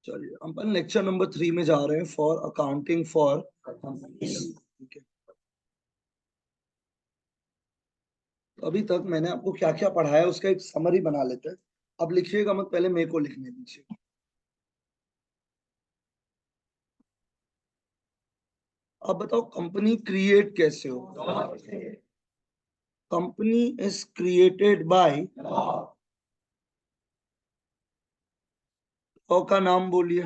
चलिए अपन lecture number 3 में जा रहे हैं, फॉर अकाउंटिंग फॉर कंपनीज। ठीक है, तो अभी तक मैंने आपको क्या क्या पढ़ाया है उसका एक समरी बना लेते हैं। अब लिखिएगा मत, पहले मेरे को लिखने दीजिए। अब बताओ कंपनी क्रिएट कैसे हो। Company is created by, law का नाम बोलिए।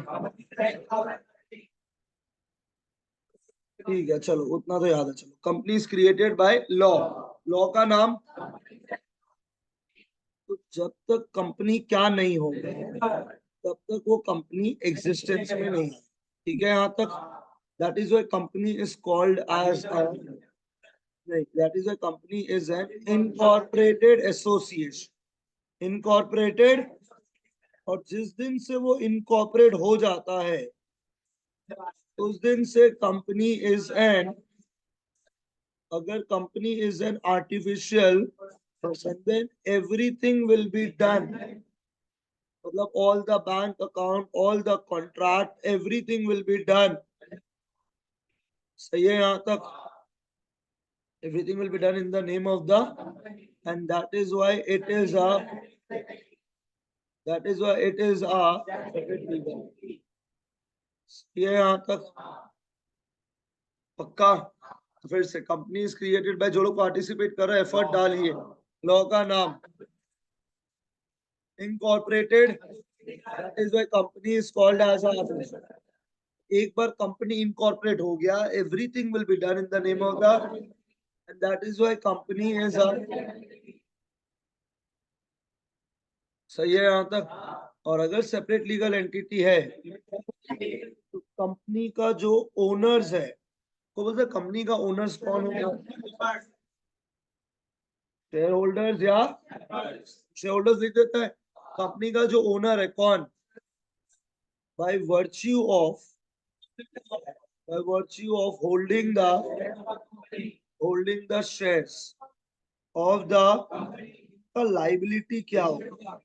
ठीक है, चलो उतना तो याद है। चलो, company is created by law, law का नाम। तो जब तक कंपनी क्या नहीं होगी तब तक वो कंपनी एग्जिस्टेंस में नहीं है। ठीक है यहाँ तक। That is why company is called as that is why company is an incorporated association. Incorporated, और जिस दिन से वो इनकॉर्पोरेट हो जाता है उस दिन से कंपनी इज एन, अगर company is an artificial person then everything will be done, मतलब all the bank account, all the contract, everything will be done. सही है यहाँ तक। Everything will be done in the name of the, and that is why it is a, that is why it is a separate legal. ये यहाँ तक पक्का। तो फिर से कंपनी इज क्रिएटेड बाय, जो लोग पार्टिसिपेट कर रहे हैं एफर्ट डालिए। लॉ का नाम incorporated, that is why company is called as a. एक बार कंपनी इनकॉर्पोरेट हो गया, everything will be done in the name of the, and that is why company is a. सही है यहाँ तक। और अगर सेपरेट लीगल एंटिटी है तो कंपनी का जो ओनर्स है, तो बोलते कंपनी का ओनर्स कौन होगा, शेयर होल्डर्स या शेयर होल्डर्स लिख देता है। कंपनी का जो ओनर है कौन, by virtue of, by virtue of holding the shares of the, का लाइबिलिटी क्या होगा।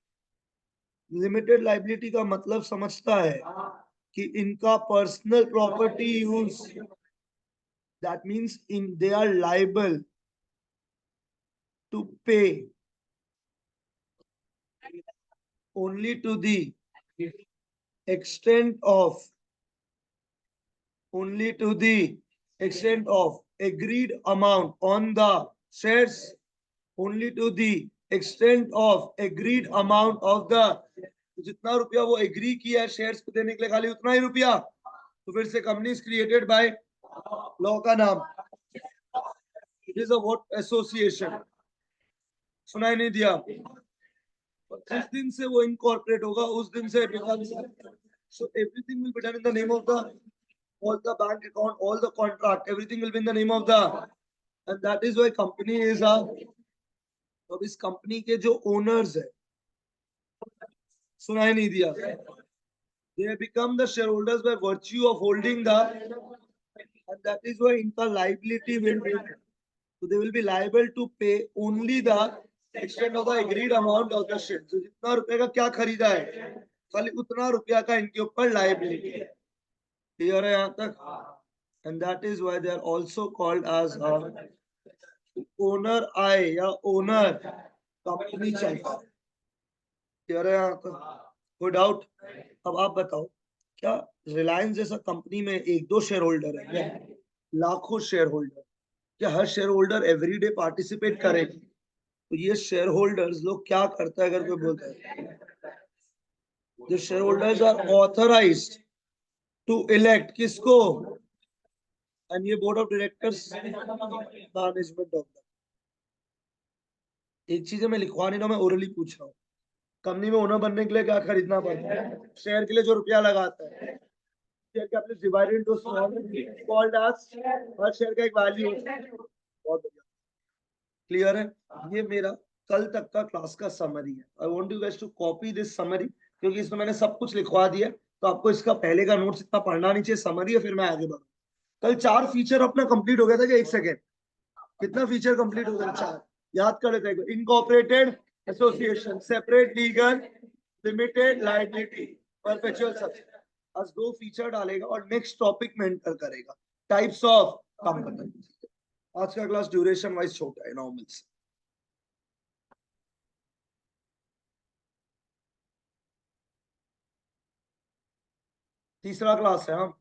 लिमिटेड लाइबिलिटी का मतलब समझता है कि इनका personal property use, that means in they are liable to pay only to the extent of, only to the extent of agreed amount on the shares, only to the extent of agreed amount of the, जितना रुपया वो agree किया है shares को देने के लिए, खाली उतना ही रुपया। तो फिर से company is created by, law का नाम it is a what, association. सुनाई नहीं दिया। जिस दिन से वो इनकॉर्पोरेट होगा उस दिन से so everything will be done in the name of the, all the bank account, all the contract, everything will be in the name of the, and that is why company is a। तो इस company के जो owners है, सुनाई नहीं दिया, they become the shareholders by virtue of holding the, and that is why इनका liability will be, so they will be liable to pay only the extent of the agreed amount of the share। so जितना रुपए का क्या खरीदा है खाली उतना रुपया का इनके ऊपर लाइबिलिटी है। क्लियर है यहाँ तक। and that is why they are also called as owner आए या ओनर कंपनी चलता है। क्लियर है यहाँ तक, कोई डाउट। अब आप बताओ, क्या रिलायंस जैसा कंपनी में एक दो शेयर होल्डर है क्या, लाखों शेयर होल्डर, क्या हर शेयर होल्डर एवरीडे पार्टिसिपेट करेगी। तो ये शेयर होल्डर्स लोग क्या करता है, अगर कोई बोलता है, the share holders are authorized to elect किसको, एंड ये board of directors management of the. एक चीज मैं लिखवा नहीं रहा, मैं ओरली पूछ रहा हूँ। कंपनी में ओनर बनने के लिए क्या खरीदना पड़ता है, शेयर के लिए जो रुपया लगाता है, शेयर के अपने डिवाइडेड इनटू कॉल्ड एज, हर शेयर का एक वैल्यू है। बहुत बढ़िया, क्लियर है। ये मेरा कल तक का क्लास का समरी है। I want you guys to copy this summary, क्योंकि इसमें मैंने सब कुछ लिखवा दिया, तो आपको इसका पहले का नोट्स इतना पढ़ना नहीं चाहिए, समरी है, फिर मैं आगे बढ़ूँ। कल 4 फीचर अपना कंप्लीट हो गया था क्या, एक सेकेंड, कितना फीचर कंप्लीट हो गया, 4 याद कर लेते हैं। Incorporated association, separate legal, limited liability, perpetual subsidy. आज 2 फीचर डालेगा और नेक्स्ट टॉपिक में एंटर करेगा, टाइप्स ऑफ कंपनी। आज का क्लास ड्यूरेशन वाइज छोटा है नॉर्मल से। तीसरा क्लास है। हाँ,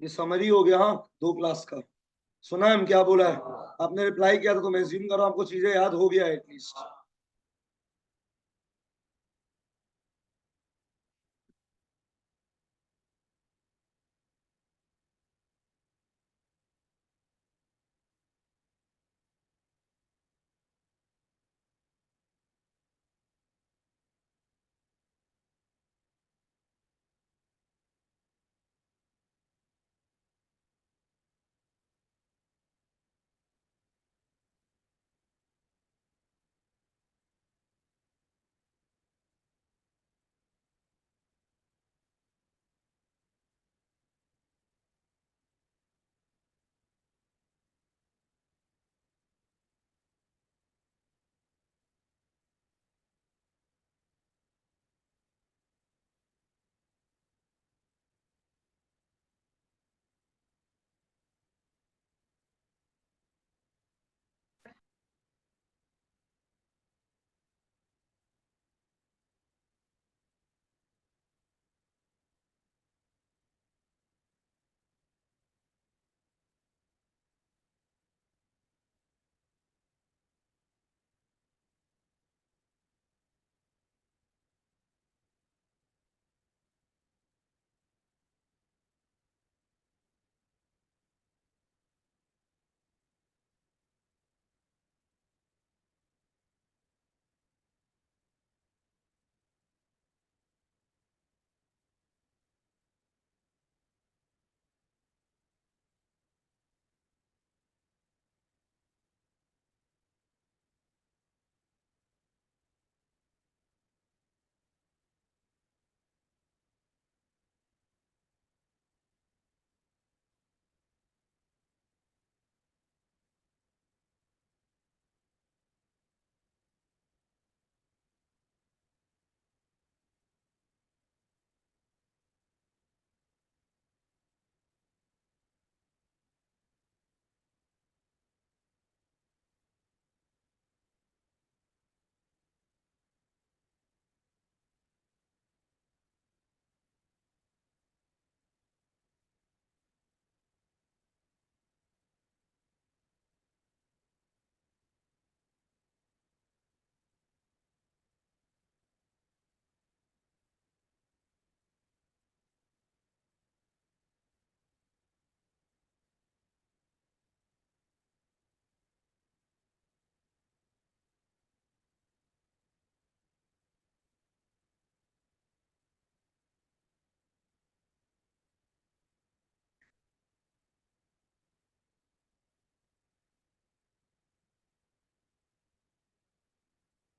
ये समरी हो गया। हाँ, 2 क्लास का सुना है हम क्या बोला है, आपने रिप्लाई किया था तो मैं एज्यूम कर रहा हूं आपको चीजें याद हो गया है एटलीस्ट।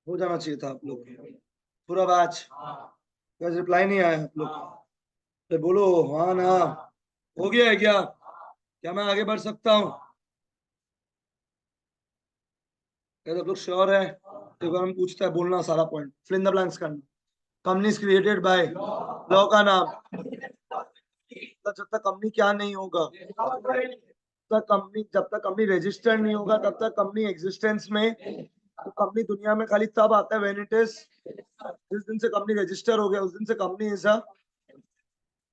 हो जाना चाहिए था आप लोग पूरा बैच। बस रिप्लाई नहीं आया आप लोग, तो बोलो हाँ ना, हो गया है क्या, क्या मैं आगे बढ़ सकता हूँ? क्या आप लोग श्योर है? एक बार हम पूछता है, बोलना सारा point, fill in the blanks करना। कंपनी क्रिएटेड बाय लॉ का नाम, तो जब तक कंपनी क्या नहीं होगा, तक कंपनी, जब तक कंपनी रजिस्टर्ड नहीं होगा तब तक कंपनी एग्जिस्टेंस में। तो कंपनी दुनिया में खाली तब आता है व्हेन इट इज, जिस दिन से कंपनी रजिस्टर हो गया उस दिन से company is a,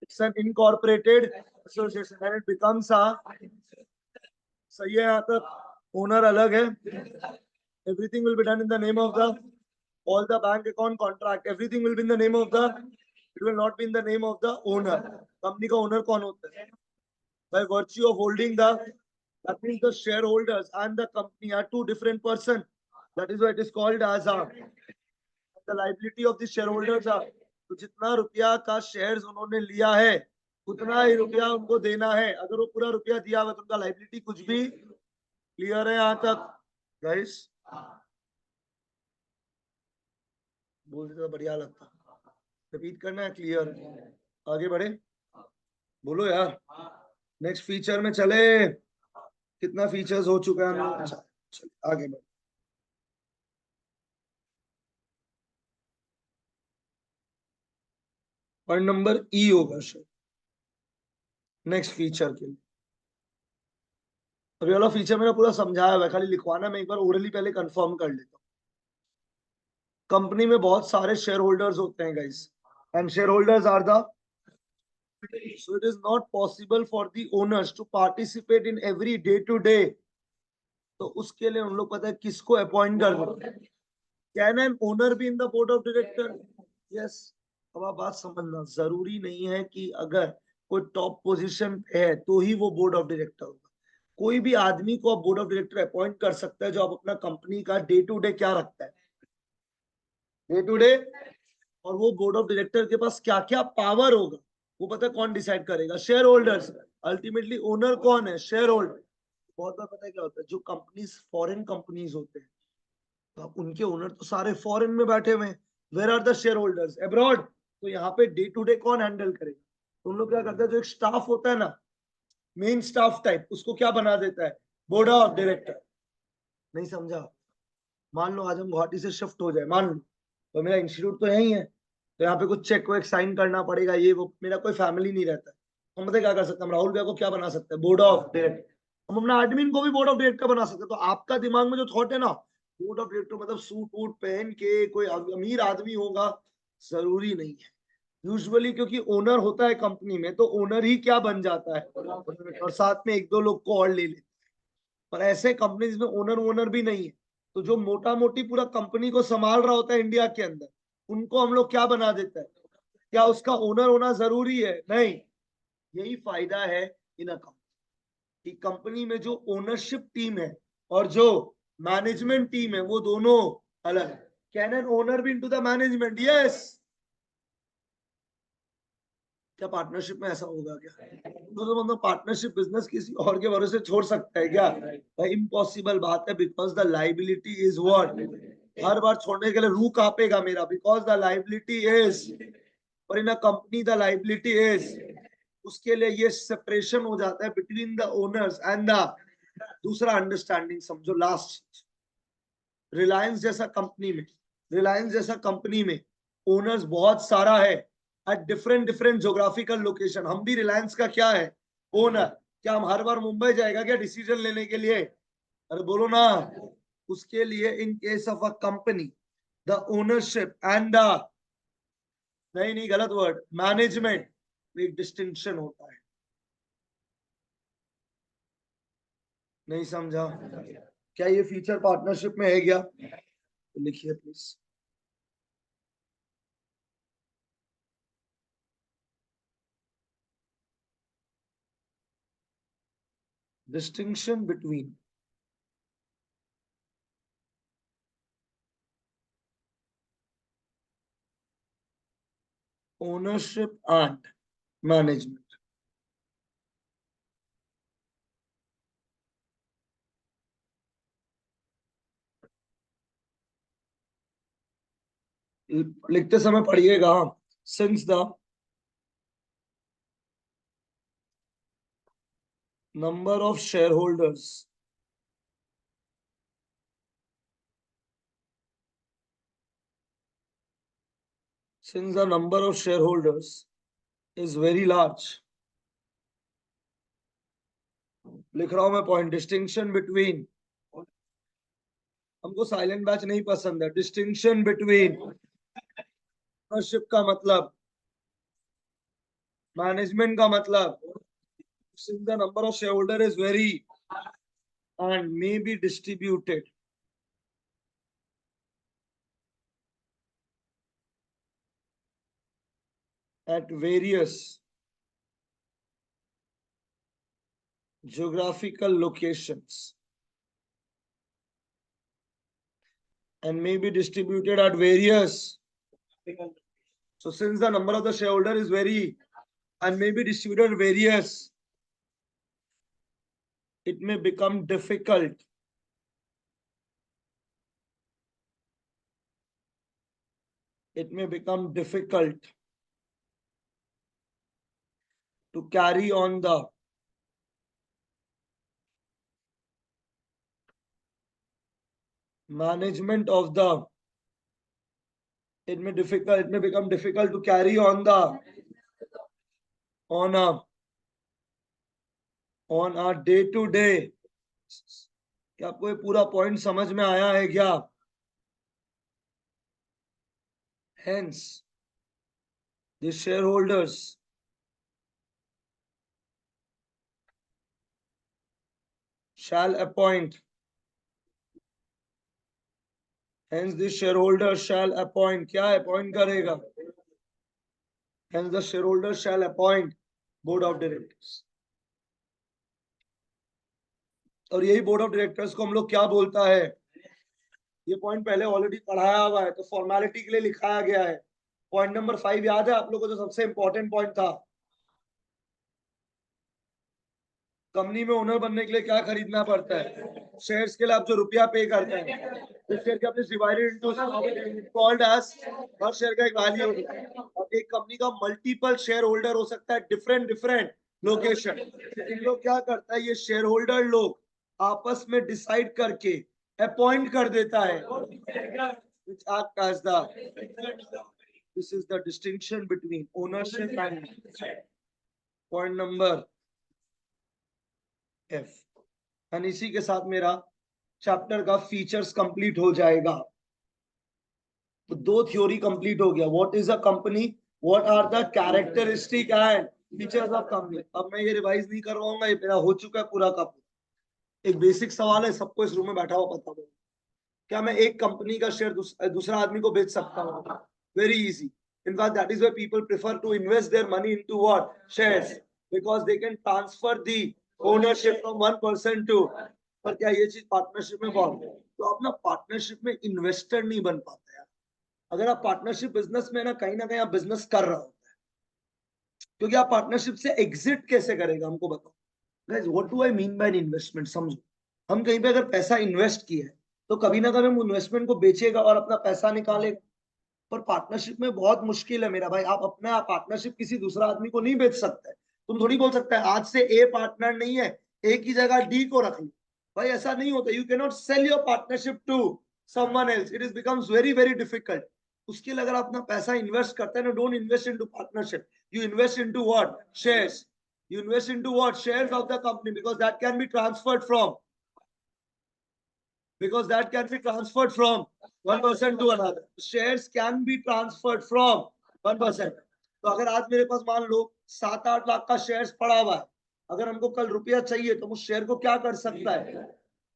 it's an incorporated association and it becomes अ, सही है यहाँ तक? ओनर अलग है, everything will be done in the name of the, all the bank account contract, everything will be in the name of the, it will not be in the name of the owner। Company का owner कौन होता है? By virtue of holding the, that means the shareholders and the company are two different person, that is why it is called as a, the liability of the shareholders are तो जितना रुपया का shares उन्होंने लिया है उतना ही रुपया उनको देना है। अगर वो पूरा रुपया दिया हुआ तो उनका लाइबिलिटी कुछ भी। क्लियर है यहाँ तक गाइस? बोलते तो बढ़िया लगता, रिपीट करना है। क्लियर? आगे बढ़े, बोलो यार। नेक्स्ट फीचर में चले। कितना फीचर्स हो चुका है हम लोग? आगे बढ़े। पॉइंट नंबर ई होगा सर नेक्स्ट फीचर के लिए। अभी वाला फीचर मेरा पूरा समझाया हुआ है, खाली लिखवाना मैं एक बार ओरली पहले कंफर्म कर लेता हूँ। कंपनी में बहुत सारे शेयर होल्डर्स होते हैं guys, and share holders are the, so it is not possible for the owners to participate in every day to day। तो उसके लिए उन लोग पता है किसको अपॉइंट कर देते हैं। Can an owner be in the board of director? Yes. अब आप बात समझना, जरूरी नहीं है कि अगर कोई टॉप पोजीशन पे है तो ही वो बोर्ड ऑफ डायरेक्टर होगा। कोई भी आदमी को आप बोर्ड ऑफ डायरेक्टर अपॉइंट कर सकता है जो आप अपना कंपनी का डे टू डे क्या रखता है, डे टू डे। और वो बोर्ड ऑफ डायरेक्टर के पास क्या क्या पावर होगा वो पता है कौन डिसाइड करेगा? Share holders. अल्टीमेटली ओनर कौन है? Share holder. बहुत बार पता है क्या होता है, जो कंपनीज फॉरेन कंपनीज होते हैं तो अब उनके ओनर तो सारे फॉरेन में बैठे हुए हैं। Where are the share holders? Abroad. तो यहाँ पे डे टू डे कौन हैंडल करेगा? तो उन लोग क्या करते हैं, जो एक स्टाफ होता है ना, मेन स्टाफ टाइप, उसको क्या बना देता है? Board of director. नहीं समझा? मान लो आज हम गुवाहाटी से शिफ्ट हो जाए, मान लो, तो मेरा इंस्टीट्यूट तो यही है, तो यहाँ पे कुछ चेक वेक साइन करना पड़ेगा, ये वो, मेरा कोई फैमिली नहीं रहता है। हम बताए क्या कर सकते हैं? हम राहुल भैया को क्या बना सकते हैं? Board of director. हम अपना एडमिन को भी बोर्ड ऑफ डायरेक्टर बना सकते हैं। तो आपका दिमाग में जो थॉट है ना, बोर्ड ऑफ डायरेक्टर मतलब सूट वूट पहन के कोई अमीर आदमी होगा, जरूरी नहीं है। यूजुअली क्योंकि ओनर होता है कंपनी में तो ओनर ही क्या बन जाता है, और साथ में एक दो लोग को और ले लेते हैं। पर ऐसे कंपनीज में ओनर ओनर भी नहीं है, तो जो मोटा मोटी पूरा कंपनी को संभाल रहा होता है इंडिया के अंदर, उनको हम लोग क्या बना देता है? क्या उसका ओनर होना जरूरी है? नहीं। यही फायदा है इन अ कंपनी कि कंपनी में जो ओनरशिप टीम है और जो मैनेजमेंट टीम है वो दोनों अलग है। Can an owner be into the management? Yes. क्या पार्टनरशिप में ऐसा होगा क्या? तो मतलब पार्टनरशिप बिजनेस किसी और के भरोसे छोड़ सकता है क्या? इम्पॉसिबल बात है, because the liability is what. हर बार छोड़ने के लिए रूह कांपेगा मेरा, बिकॉज द लाइबिलिटी इज, और in a company the liability is. उसके लिए ये सेपरेशन हो जाता है between the owners and the, दूसरा अंडरस्टैंडिंग समझो लास्ट। रिलायंस जैसा कंपनी में ओनर्स बहुत सारा है at different different geographical location. हम भी रिलायंस का क्या है? ओनर। क्या हम हर बार मुंबई जाएगा क्या डिसीजन लेने के लिए? अरे बोलो ना। उसके लिए in case of a company the ownership and the, नहीं नहीं गलत वर्ड, मैनेजमेंट, एक डिस्टिंक्शन होता है। नहीं समझा? क्या ये फीचर पार्टनरशिप में है क्या? तो लिखिए please. Distinction between ownership and management. लिखते समय पढ़िएगा। Since the number of share holders since the number of shareholders is very large। लिख रहा हूं मैं पॉइंट, डिस्टिंक्शन बिटवीन, हमको साइलेंट बैच नहीं पसंद है। डिस्टिंक्शन बिटवीन ओनरशिप का मतलब, मैनेजमेंट का मतलब, since the number of shareholder is very and may be distributed at various geographical locations and may be distributed at various So since the number of the shareholder is very and may be distributed various, it may become difficult to carry on the management of the, it may become difficult to carry on the on a day to day. क्या आपको ये पूरा point समझ में आया है क्या? Hence the shareholders shall appoint. Hence the shareholder shall appoint. क्या appoint करेगा? Hence the shareholder shall appoint board of directors. और यही बोर्ड ऑफ डायरेक्टर्स को हम लोग क्या बोलता है? ये पॉइंट पहले ऑलरेडी पढ़ाया हुआ है, तो फॉर्मेलिटी के लिए लिखाया गया है. पॉइंट नंबर 5 याद है आप लोगों को, जो सबसे इंपॉर्टेंट पॉइंट था? कंपनी में ओनर बनने के लिए क्या खरीदना पड़ता है? शेयर्स के लिए आप जो रुपया पे करते हैं, तो शेयर का डिवाइडेड इनटू कॉल्ड एज, हर शेयर का एक वैल्यू होता है. अब एक कंपनी का मल्टीपल शेयर होल्डर हो सकता है, डिफरेंट लोकेशन. इन लोग क्या करता है, ये शेयर होल्डर लोग आपस में डिसाइड करके अपॉइंट कर देता है. Which act as the, this is the distinction between ownership and point number F. और इसी के साथ मेरा चैप्टर का फीचर्स कंप्लीट हो जाएगा. तो 2 थ्योरी कंप्लीट हो गया. What is a company, what are the characteristic and features of company. अब मैं ये रिवाइज नहीं करवाऊंगा, ये मेरा हो चुका है पूरा का पूरा. एक बेसिक सवाल है, सबको इस रूम में बैठा हुआ पता होगा. क्या मैं एक कंपनी का शेयर दूसरा आदमी को बेच सकता हूँ? Very easy. In fact, that is why people prefer to invest their money into what? Shares. Because they can transfer the ownership from one person to. पर क्या ये चीज पार्टनरशिप में बहुत है? तो आप ना पार्टनरशिप में इन्वेस्टर नहीं बन पाते यार. अगर आप पार्टनरशिप बिजनेस में ना कहीं आप बिजनेस कर रहे होते हैं, क्योंकि आप पार्टनरशिप से एग्जिट कैसे करेगा हमको बताओ. Guys, what do I mean by investment? समझो, हम कहीं पे अगर पैसा इन्वेस्ट किया है, तो कभी ना कभी हम इन्वेस्टमेंट को बेचेगा और अपना पैसा निकालेगा. पर पार्टनरशिप में बहुत मुश्किल है मेरा भाई. आप अपना पार्टनरशिप किसी दूसरा आदमी को नहीं बेच सकते. तुम थोड़ी बोल सकते हैं आज से ए पार्टनर नहीं है, ए की जगह डी को रख लो. भाई ऐसा नहीं होता. You can not sell your partnership to someone else. It is becomes very very difficult. उसके लिए अगर आप अपना पैसा इन्वेस्ट करते हैं ना, don't invest into partnership. You invest into what? Shares. You invest into what? Shares of the company, because that can be transferred from one person to another. Shares can be transferred from one person. तो अगर आज मेरे पास मान लो 7-8 लाख का shares पड़ा हुआ है, अगर हमको कल रुपया चाहिए तो उस शेयर को क्या कर सकता है?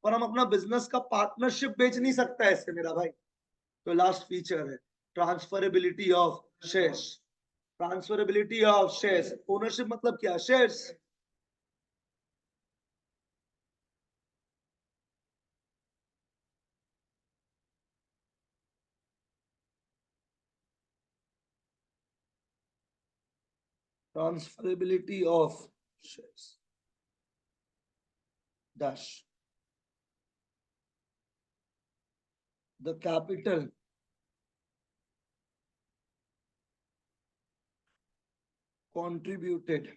पर हम अपना बिजनेस का पार्टनरशिप बेच नहीं सकता ऐसे मेरा भाई. तो लास्ट फीचर है transferability of shares. Transferability of shares. Ownership मतलब क्या? Shares. Transferability of shares. Dash. The capital contributed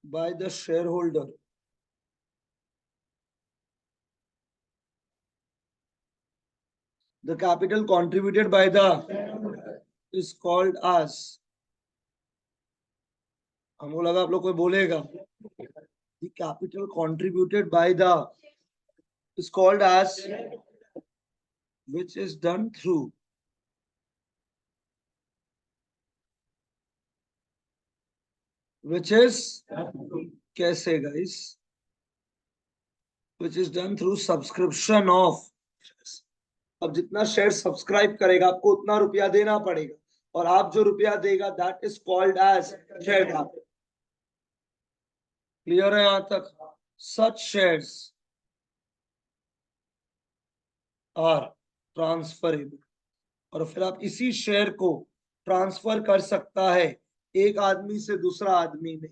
by the shareholder the capital contributed by the is called as, हमको लगा आप लोग कोई बोलेगा, the capital contributed by the is called as, which is done through which is कैसे guys, which is done through subscription of. अब जितना share subscribe करेगा आपको उतना रुपया देना पड़ेगा, और आप जो रुपया देगा that is called as share capital. Clear है यहां तक? सच शेयर्स आर ट्रांसफरेबल, और फिर आप इसी शेयर को ट्रांसफर कर सकता है एक आदमी से दूसरा आदमी में।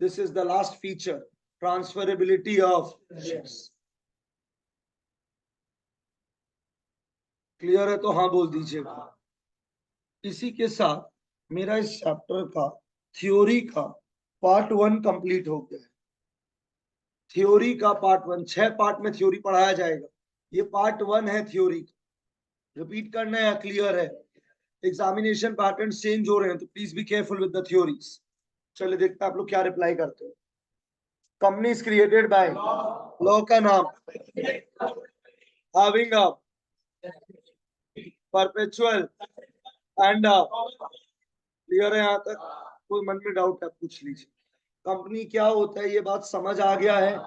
This is the last feature, transferability of shares. Clear है तो हाँ बोल दीजिएगा। इसी के साथ मेरा इस चैप्टर का थ्योरी का पार्ट 1 कंप्लीट हो गया है। थ्योरी का पार्ट 1, 6 पार्ट में थ्योरी पढ़ाया जाएगा, ये पार्ट 1 है थ्योरी का। रिपीट करना है, क्लियर है? एग्जामिनेशन पैटर्न चेंज हो रहे हैं तो please be careful with the theories. चलिए देखते हैं आप लोग क्या रिप्लाई करते हो। Company is created by law का नाम having a perpetual and clear है यहाँ तक? कोई मन में डाउट है पूछ लीजिए। कंपनी क्या होता है ये बात समझ आ गया है?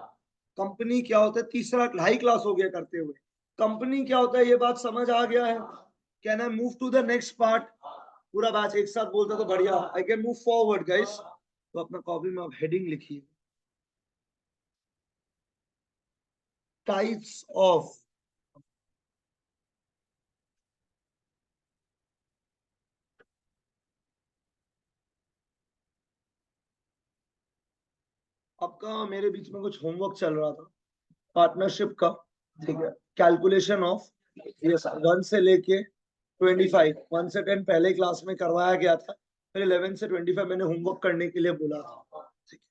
कंपनी क्या होता है, तीसरा 2.5 क्लास हो गया करते हुए, कंपनी क्या होता है ये बात समझ आ गया है? Can I move to the next part? पूरा बैच एक साथ बोलता तो बढ़िया। I can move forward guys. तो अपना कॉपी में आप हेडिंग लिखिए, टाइप्स ऑफ आपका मेरे बीच में कुछ होमवर्क चल रहा था पार्टनरशिप का, ठीक है? कैलकुलेशन ऑफ ये 1 से लेके 25, 1 से 10 पहले क्लास में करवाया गया था, फिर 11 से 25 मैंने होमवर्क करने के लिए बोला था, ठीक है?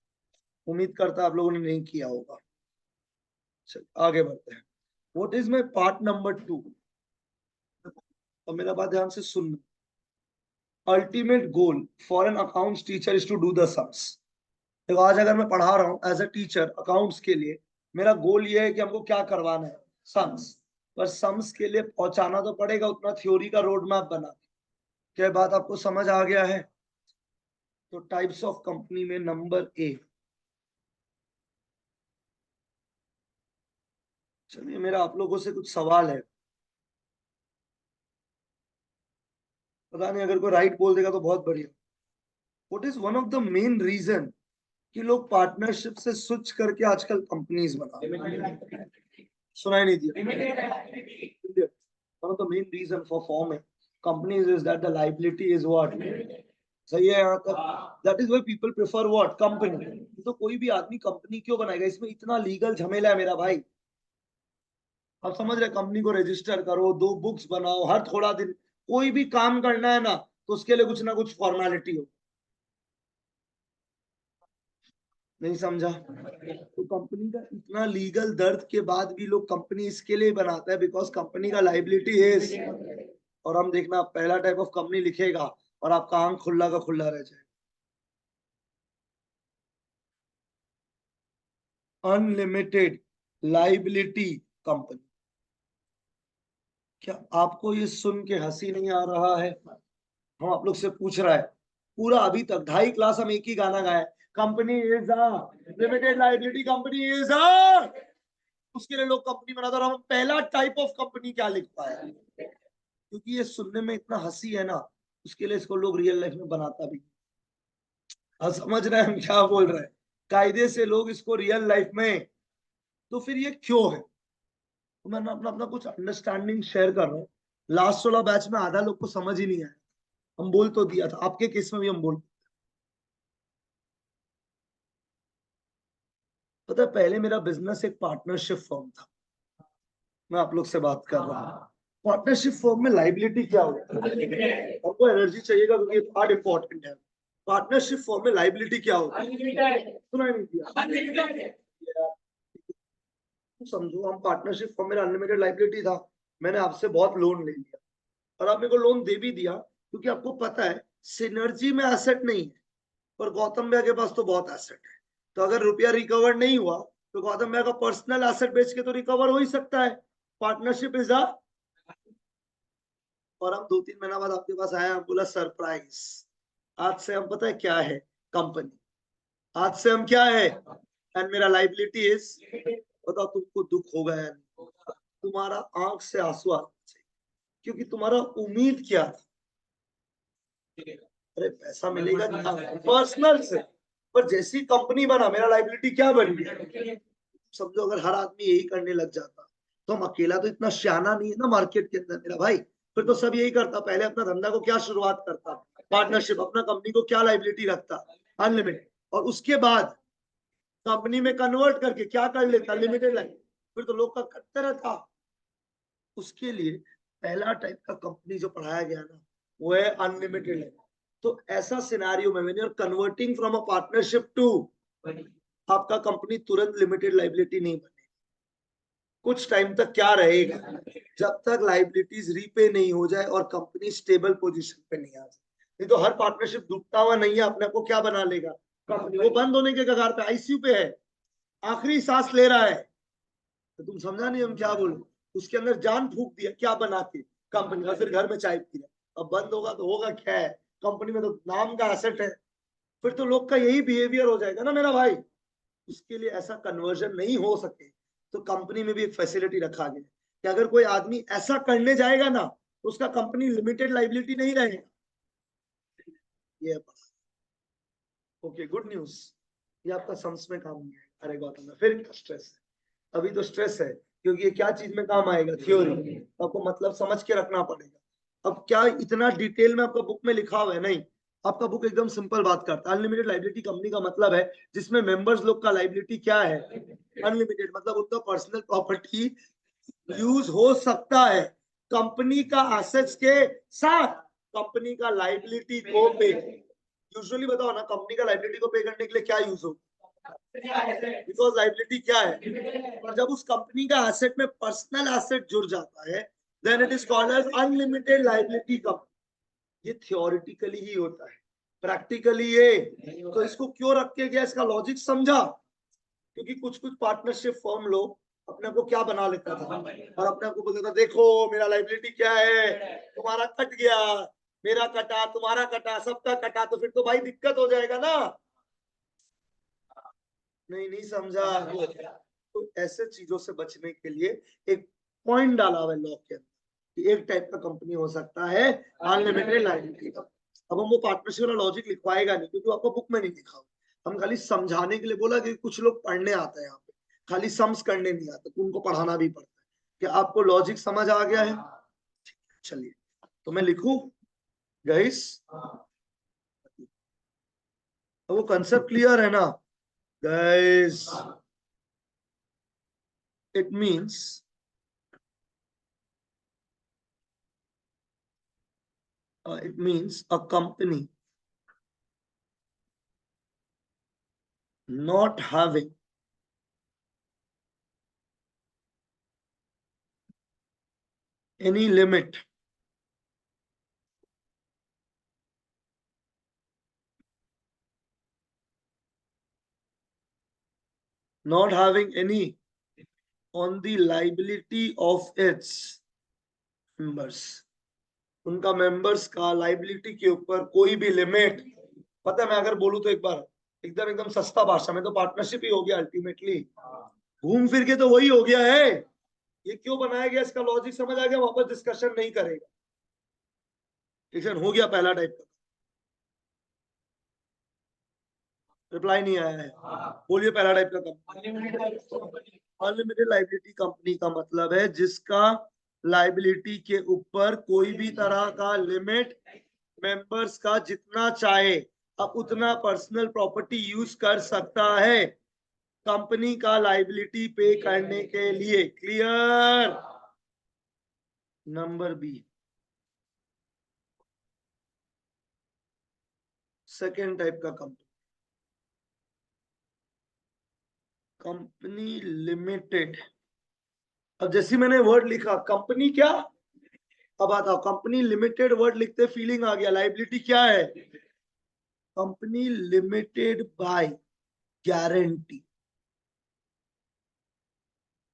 उम्मीद करता आप लोगों ने नहीं किया होगा। चलिए आगे बढ़ते हैं। What is my part number 2? और मेरा बात ध्यान से सुनना। Ultimate goal for an accounts teacher is to do the sums. देखो आज अगर मैं पढ़ा रहा हूँ एज अ टीचर अकाउंट्स के लिए, मेरा गोल ये है कि हमको क्या करवाना है, सम्स। पर सम्स के लिए पहुंचाना तो पड़ेगा उतना थ्योरी का रोड मैप बना के। क्या बात आपको समझ आ गया है? तो टाइप्स ऑफ कंपनी में नंबर ए। चलिए मेरा आप लोगों से कुछ सवाल है, पता नहीं अगर कोई राइट बोल देगा तो बहुत बढ़िया। What is one of the main reason कि लोग पार्टनरशिप से स्विच करके आजकल कंपनीज बना रहे हैं? सुनाई नहीं दिया? one of the main reason for forming companies is that the liability is what? सही है यहाँ तक? That is why people prefer what? Company। तो कोई भी आदमी कंपनी क्यों बनाएगा? इसमें इतना लीगल झमेला है मेरा भाई। आप समझ रहे? कंपनी को रजिस्टर करो, 2 बुक्स बनाओ, हर थोड़ा दिन कोई भी काम करना है ना तो उसके लिए कुछ ना कुछ फॉर्मेलिटी हो। नहीं समझा? तो कंपनी का इतना लीगल दर्द के बाद भी लोग कंपनी इसके लिए बनाता है बिकॉज कंपनी का लाइबिलिटी है। और हम देखना पहला टाइप ऑफ कंपनी लिखेगा और आपका आंख खुला का खुला रह जाए। Unlimited liability company. क्या आपको ये सुन के हंसी नहीं आ रहा है? हम आप लोग से पूछ रहा है, पूरा अभी तक 2.5 क्लास हम एक ही गाना गाए, company is a limited liability, company is अ, उसके लिए लोग कंपनी बनाते, और हम पहला टाइप ऑफ कंपनी क्या लिख पाए? क्योंकि ये सुनने में इतना हंसी है ना, उसके लिए इसको लोग रियल लाइफ में बनाता भी। आप समझ रहे हैं हम क्या बोल रहे हैं? कायदे से लोग इसको रियल लाइफ में, तो फिर ये क्यों है? तो मैं अपना अपना कुछ अंडरस्टैंडिंग शेयर कर रहा हूँ। लास्ट वाला बैच में आधा लोग को समझ ही नहीं आया, हम बोल तो दिया था, आपके केस में भी हम बोल। पता है पहले मेरा बिजनेस एक पार्टनरशिप फर्म था, मैं आप लोग से बात कर रहा हूँ। पार्टनरशिप फर्म में लाइबिलिटी क्या होता है? आपको एनर्जी चाहिएगा क्योंकि पार्ट इंपॉर्टेंट है। पार्टनरशिप फर्म में लाइबिलिटी क्या होता है? सुना नहीं दिया? समझो हम पार्टनरशिप फर्म में अनलिमिटेड लाइबिलिटी था, मैंने आपसे बहुत लोन ले लिया और आप मेरे को लोन दे भी दिया, क्योंकि आपको पता है सिनर्जी में एसेट नहीं है, पर गौतम भैया के पास तो बहुत एसेट है। तो अगर रुपया रिकवर नहीं हुआ तो गौतम भैया का पर्सनल एसेट बेच के तो रिकवर हो ही सकता है। पार्टनरशिप इज अ, और हम 2-3 महीना बाद आपके पास आए, हम बोला सरप्राइज, आज से हम पता है क्या है कंपनी, आज से हम क्या है, एंड मेरा लाइबिलिटी इज, बताओ तुमको दुख होगा या नहीं? तुम्हारा आंख से आंसू आ, क्योंकि तुम्हारा उम्मीद क्या था? अरे पैसा मिलेगा पर्सनल से, पर जैसी कंपनी बना मेरा लाइबिलिटी क्या बन गया? समझो अगर हर आदमी यही करने लग जाता तो हम अकेला तो इतना श्याना नहीं है ना मार्केट के अंदर मेरा भाई, फिर तो सब यही करता, पहले अपना धंधा को क्या शुरुआत करता, पार्टनरशिप, अपना कंपनी को क्या लाइबिलिटी रखता, अनलिमिटेड, और उसके बाद कंपनी में कन्वर्ट करके क्या कर लेता, लिमिटेड लाइफ, फिर तो लोग का करते रहता। उसके लिए पहला टाइप का कंपनी जो पढ़ाया गया ना वो है अनलिमिटेड लाइफ। तो ऐसा सिनारियो में when you are converting from a partnership to, आपका कंपनी तुरंत लिमिटेड लाइबिलिटी नहीं बनेगी, कुछ टाइम तक क्या रहेगा, जब तक लाइबिलिटीज रीपे नहीं हो जाए और कंपनी स्टेबल पोजीशन पे नहीं आ जाए। नहीं तो हर पार्टनरशिप डूबता हुआ नहीं है, अपने आप को क्या बना लेगा, कंपनी वो बंद होने के कगार पे, आईसीयू पे है, आखिरी सांस ले रहा है, तो तुम समझा नहीं हम क्या बोले, उसके अंदर जान फूक दिया क्या बना के कंपनी, और फिर घर में चाय पी रहा, अब बंद होगा तो होगा क्या है, कंपनी में तो नाम का एसेट है, फिर तो लोग का यही बिहेवियर हो जाएगा ना मेरा भाई। उसके लिए ऐसा कन्वर्जन नहीं हो सके तो कंपनी में भी एक फैसिलिटी रखा गया कि अगर कोई आदमी ऐसा करने जाएगा ना तो उसका कंपनी लिमिटेड लाइबिलिटी नहीं रहेगा। ये ओके, गुड न्यूज, ये आपका सम्स में काम नहीं है। अरे गौतम फिर स्ट्रेस है, अभी तो स्ट्रेस है क्योंकि ये क्या चीज में काम आएगा, थ्योरी, आपको मतलब समझ के रखना पड़ेगा। अब क्या इतना डिटेल में आपका बुक में लिखा हुआ है, नहीं, आपका बुक एकदम सिंपल बात करता है। अनलिमिटेड लाइबिलिटी कंपनी का मतलब है जिसमें मेंबर्स लोग का लाइबिलिटी क्या है, अनलिमिटेड, मतलब उनका पर्सनल प्रॉपर्टी यूज हो सकता है कंपनी का एसेट्स के साथ, कंपनी का लाइबिलिटी को पे, यूजुअली बताओ ना कंपनी का लाइबिलिटी को पे करने के लिए क्या यूज हो, बिकॉज लाइबिलिटी क्या है, और जब उस कंपनी का एसेट में पर्सनल एसेट जुड़ जाता है then it is called as unlimited liability company. ये थियोरिटिकली ही होता है, प्रैक्टिकली ये तो इसको क्यों रख के गया, इसका लॉजिक समझा, क्योंकि कुछ कुछ पार्टनरशिप फर्म लोग अपने को क्या बना लेता था और अपने को बोलता था देखो मेरा लाइबिलिटी क्या है, तुम्हारा कट गया, मेरा कटा, तुम्हारा कटा, सबका कटा, तो फिर तो भाई दिक्कत हो जाएगा ना, नहीं नहीं समझा। तो ऐसे चीजों से बचने के लिए एक पॉइंट डाला हुआ है लॉ के अंदर कि एक टाइप का कंपनी हो सकता है अनलिमिटेड लाइबिलिटी का। अब हम वो पार्टनरशिप वाला लॉजिक लिखवाएगा नहीं क्योंकि आपका बुक में नहीं लिखा हुआ, हम खाली समझाने के लिए बोला कि कुछ लोग पढ़ने आते हैं यहाँ पे, खाली सम्स करने नहीं आते, तो उनको पढ़ाना भी पड़ता है कि आपको लॉजिक समझ आ गया है। चलिए तो मैं लिखूं गाइस, वो कंसेप्ट क्लियर है ना guys, it means a company not having any limit not having any on the liability of its members, उनका मेंबर्स का लाइबिलिटी के ऊपर कोई भी लिमिट, पता है मैं अगर बोलूं तो एक बार एकदम एकदम सस्ता भाषा में तो पार्टनरशिप ही हो गया अल्टीमेटली, घूम फिर के तो वही हो गया है। ये क्यों बनाया गया इसका लॉजिक समझ आ गया, वापस डिस्कशन नहीं करेगा, डिस्कशन हो गया पहला टाइप का, रिप्लाई नहीं आया है, बोलिए पहला टाइप का कंपनी, अनलिमिटेड लाइबिलिटी कंपनी का मतलब है जिसका लाइबिलिटी के ऊपर कोई भी तरह का लिमिट, मेंबर्स का जितना चाहे अब उतना पर्सनल प्रॉपर्टी यूज कर सकता है कंपनी का लाइबिलिटी पे करने के लिए। Clear, number B, second type का कंपनी, कंपनी लिमिटेड। अब जैसे मैंने वर्ड लिखा कंपनी क्या, अब आता कंपनी लिमिटेड वर्ड लिखते फीलिंग आ गया, लाइबिलिटी क्या है, कंपनी लिमिटेड बाय गारंटी।